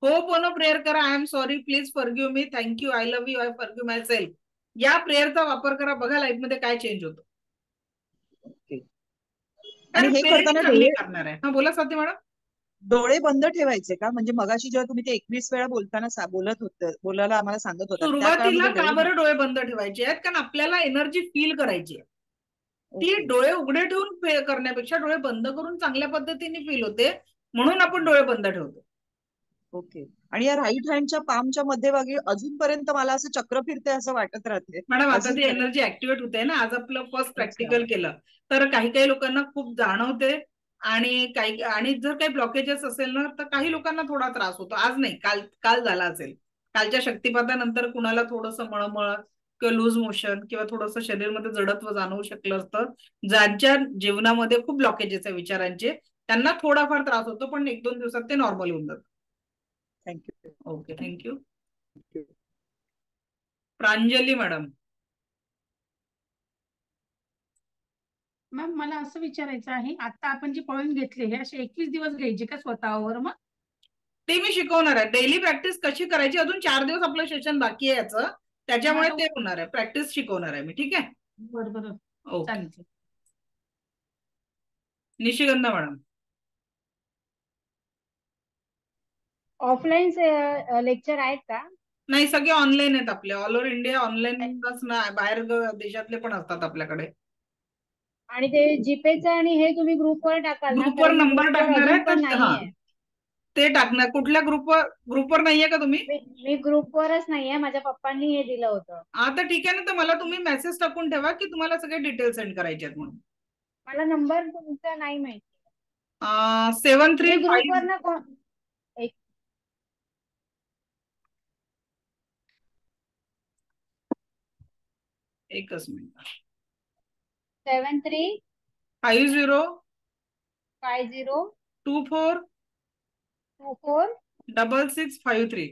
Speaker 1: होप ऑन प्रेयर करा. I am sorry, please forgive me, thank you, I love you, I forgive my self. या प्रेयरचा वापर करा. बघा लाईफ मध्ये काय चेंज होतो.
Speaker 13: आणि हे करताना
Speaker 1: चांगली करणार आहे. हा, बोला स्वाती मॅडम.
Speaker 13: डोळे बंद ठेवायचे का? म्हणजे मगाशी जेव्हा तुम्ही ते 21 वेळा बोलताना बोलायला आम्हाला सांगत होता, त्या
Speaker 1: सुरुवातीला
Speaker 13: काळामध्ये
Speaker 1: का बरं डोळे बंद ठेवायचे आहेत? कारण आपल्याला एनर्जी फील करायची आहे. ती डोळे उघडे ठेवून करण्यापेक्षा डोळे बंद करून चांगल्या पद्धतीने फील होते, म्हणून आपण डोळे बंद ठेवतो.
Speaker 13: ओके. आणि या राईट हँडच्या पामच्या मध्यभागी अजूनपर्यंत मला असं चक्र फिरते असं वाटत राहते.
Speaker 1: मॅडम आता ती एनर्जी ऍक्टिव्हेट होते ना. आज आपलं फर्स्ट प्रॅक्टिकल केलं तर काही काही लोकांना खूप जाणवते आणि जर काही ब्लॉकेजेस असेल ना तर काही लोकांना थोडा त्रास होतो. आज नाही, काल झाला असेल. कालच्या शक्तिपातानंतर कुणाला थोडंसं मळमळ किंवा लूज मोशन किंवा थोडंसं शरीरमध्ये जडत्व जाणवू शकलं असतं. ज्यांच्या जीवनामध्ये खूप ब्लॉकेजेस आहे विचारांचे त्यांना थोडाफार त्रास होतो, पण 1-2 दिवसात ते नॉर्मल होऊन जातं.
Speaker 13: Thank you.
Speaker 1: Okay, thank you. Pranjali madam.
Speaker 9: Ma'am मला असं विचारायचं आहे, आता आपण जे पॉईंट घेतले हे असे 21 दिवस घ्यायचे का स्वतःवर? मग
Speaker 1: ते मी शिकवणार आहे. डेली प्रॅक्टिस कशी करायची. अजून 4 दिवस आपलं सेशन बाकी आहे याचं, त्याच्यामुळे ते होणार आहे. प्रॅक्टिस शिकवणार आहे मी. ठीक आहे.
Speaker 9: बरोबर.
Speaker 1: ओके. निशिगंधा मॅडम.
Speaker 14: ऑफलाईन लेक्चर आहेत का?
Speaker 1: नाही, सगळे ऑनलाईन आहेत आपले. ऑल ओव्हर इंडिया ऑनलाईनच ना, बाहेर देशातले पण असतात आपल्याकडे.
Speaker 14: आणि ते जीपेचं आणि हे तुम्ही ग्रुपवर टाकाल ना?
Speaker 1: ग्रुपवर नंबर टाकणार आहे
Speaker 14: पण
Speaker 1: तर
Speaker 14: नाहीये.
Speaker 1: ते टाकणार. कुठल्या ग्रुपवर नाहीये का तुम्ही?
Speaker 14: मी ग्रुपवरच नाहीये, माझ्या पप्पांनी हे दिलं होतं.
Speaker 1: आता ठीक आहे ना, तर मला तुम्ही मेसेज टाकून ठेवा की तुम्हाला सगळे डिटेल सेंड करायचे आहेत म्हणून.
Speaker 14: मला नंबर तुमचा नाही माहिती.
Speaker 1: 735. एकच मिनिट.
Speaker 14: 73
Speaker 1: 50
Speaker 14: 50
Speaker 1: 24
Speaker 14: 24
Speaker 1: 6653.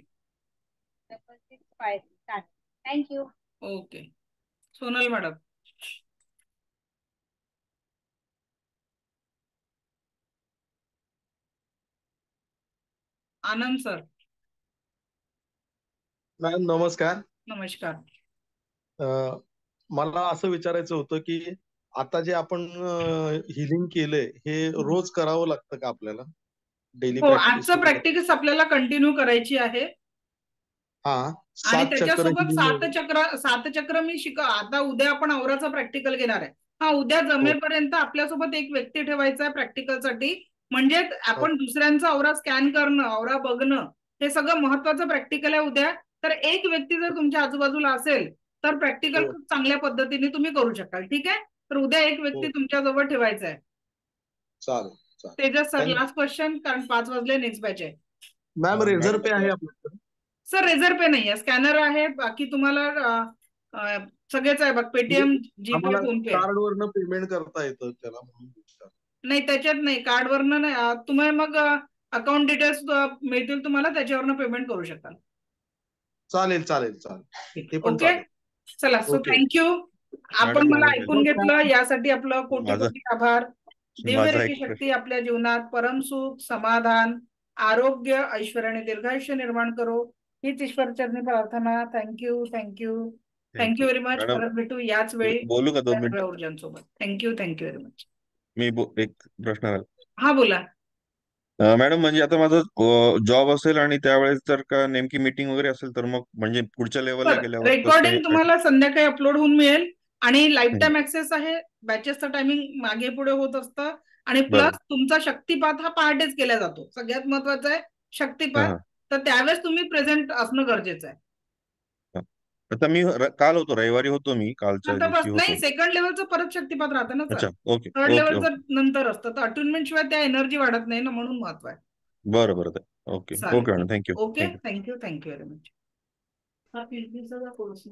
Speaker 14: 6653. चालेल. थँक्यू.
Speaker 1: ओके. सोनल मॅडम. आनंद सर.
Speaker 15: मॅडम नमस्कार.
Speaker 1: नमस्कार.
Speaker 15: मला असं विचारायचं होतं की आता जे आपण हिलिंग केलंय हे रोज करावं लागतं का आपल्याला डेली
Speaker 1: हो,
Speaker 15: प्रॅक्टिस?
Speaker 1: आजचं प्रॅक्टिस आपल्याला कंटिन्यू करायची आहे.
Speaker 15: हा,
Speaker 1: आणि
Speaker 15: 7 चक्र
Speaker 1: त्याच्यासोबत
Speaker 15: healing.
Speaker 1: 7 चक्र मी आता उद्या आपण औराचं प्रॅक्टिकल घेणार आहे. हा, उद्या जमेपर्यंत आपल्यासोबत एक व्यक्ती ठेवायचा आहे प्रॅक्टिकलसाठी. म्हणजे आपण दुसऱ्यांचा औरा स्कॅन करणं, औरा बघणं, हे सगळं महत्वाचं प्रॅक्टिकल आहे उद्या. तर एक व्यक्ती जर तुमच्या आजूबाजूला असेल तर प्रॅक्टिकल खूप चांगल्या पद्धतीने तुम्ही करू शकाल. ठीक आहे. तर उद्या एक व्यक्ती तुमच्या जवळ ठेवायचा आहे.
Speaker 15: चालेल.
Speaker 1: तेजस सर, लास्ट क्वेश्चन, कारण 5 वाजले, नेक्स्ट बॅच आहे.
Speaker 15: मॅम रेझर पे आहे आपल्याकडे?
Speaker 1: सर रेझर पे नाही आहे, स्कॅनर आहे. बाकी तुम्हाला सगळेच आहे बघ, पेटीएम, जीपे, फोनपे.
Speaker 15: कार्डवरनं पेमेंट करता येतं त्याला म्हणून विचारलं.
Speaker 1: नाही, त्याच्यात नाही, कार्डवरनं नाही. तुम्ही मग अकाउंट डिटेल्स मिळतील तुम्हाला, त्याच्यावरनं पेमेंट करू शकाल.
Speaker 15: चालेल. ते पण
Speaker 1: ओके.
Speaker 15: चालेल.
Speaker 1: चला, सो थँक्यू. आपण मला ऐकून घेतलं यासाठी आपलं कोटी कोटी आभार. दिव्यरेखी शक्ती आपल्या जीवनात परमसुख, समाधान, आरोग्य, ऐश्वर्य आणि दीर्घायुष्य निर्माण करो, हीच ईश्वरचरणी प्रार्थना. Thank you very much. परत भेटू याच वेळी
Speaker 16: बोलू का 2 मिनिटं?
Speaker 1: ऊर्जांसोबत. Thank you very much.
Speaker 16: एक प्रश्न आहे.
Speaker 1: हा, बोला.
Speaker 16: मॅडम, म्हणजे आता माझा जॉब असेल आणि त्यावेळेस जर का नेमकी मीटिंग वगैरे असेल तर मग म्हणजे पुढच्या लेवलला गेल्यावर कसं
Speaker 1: रेकॉर्डिंग
Speaker 16: काय?
Speaker 1: तुम्हाला संध्याकाळी अपलोड होऊन मिळेल आणि लाईफ टाइम ऍक्सेस आहे. बॅचेसचं टायमिंग मागे पुढे होत असतं. आणि प्लस तुमचा शक्तिपात हा पहाटेच केला जातो. सगळ्यात महत्वाचा आहे शक्तिपात. तर त्यावेळेस तुम्ही प्रेझेंट असणं गरजेचं आहे.
Speaker 16: आता मी काल होतो, रविवारी होतो, मी कालच्या
Speaker 1: आता बस
Speaker 16: दिवशी
Speaker 1: नाही,
Speaker 16: होतो.
Speaker 1: सेकंड लेवलचं परत शक्तिपात राहतं ना सर.
Speaker 16: ओके.
Speaker 1: थर्ड लेवलचं नंतर असतं. तर अट्युनमेंट शिवाय त्या एनर्जी वाढत नाही ना, म्हणून महत्व आहे.
Speaker 16: बरं. Okay madam, thank you.
Speaker 1: Okay, thank you very much. हा 30 दिवसाचा कोर्स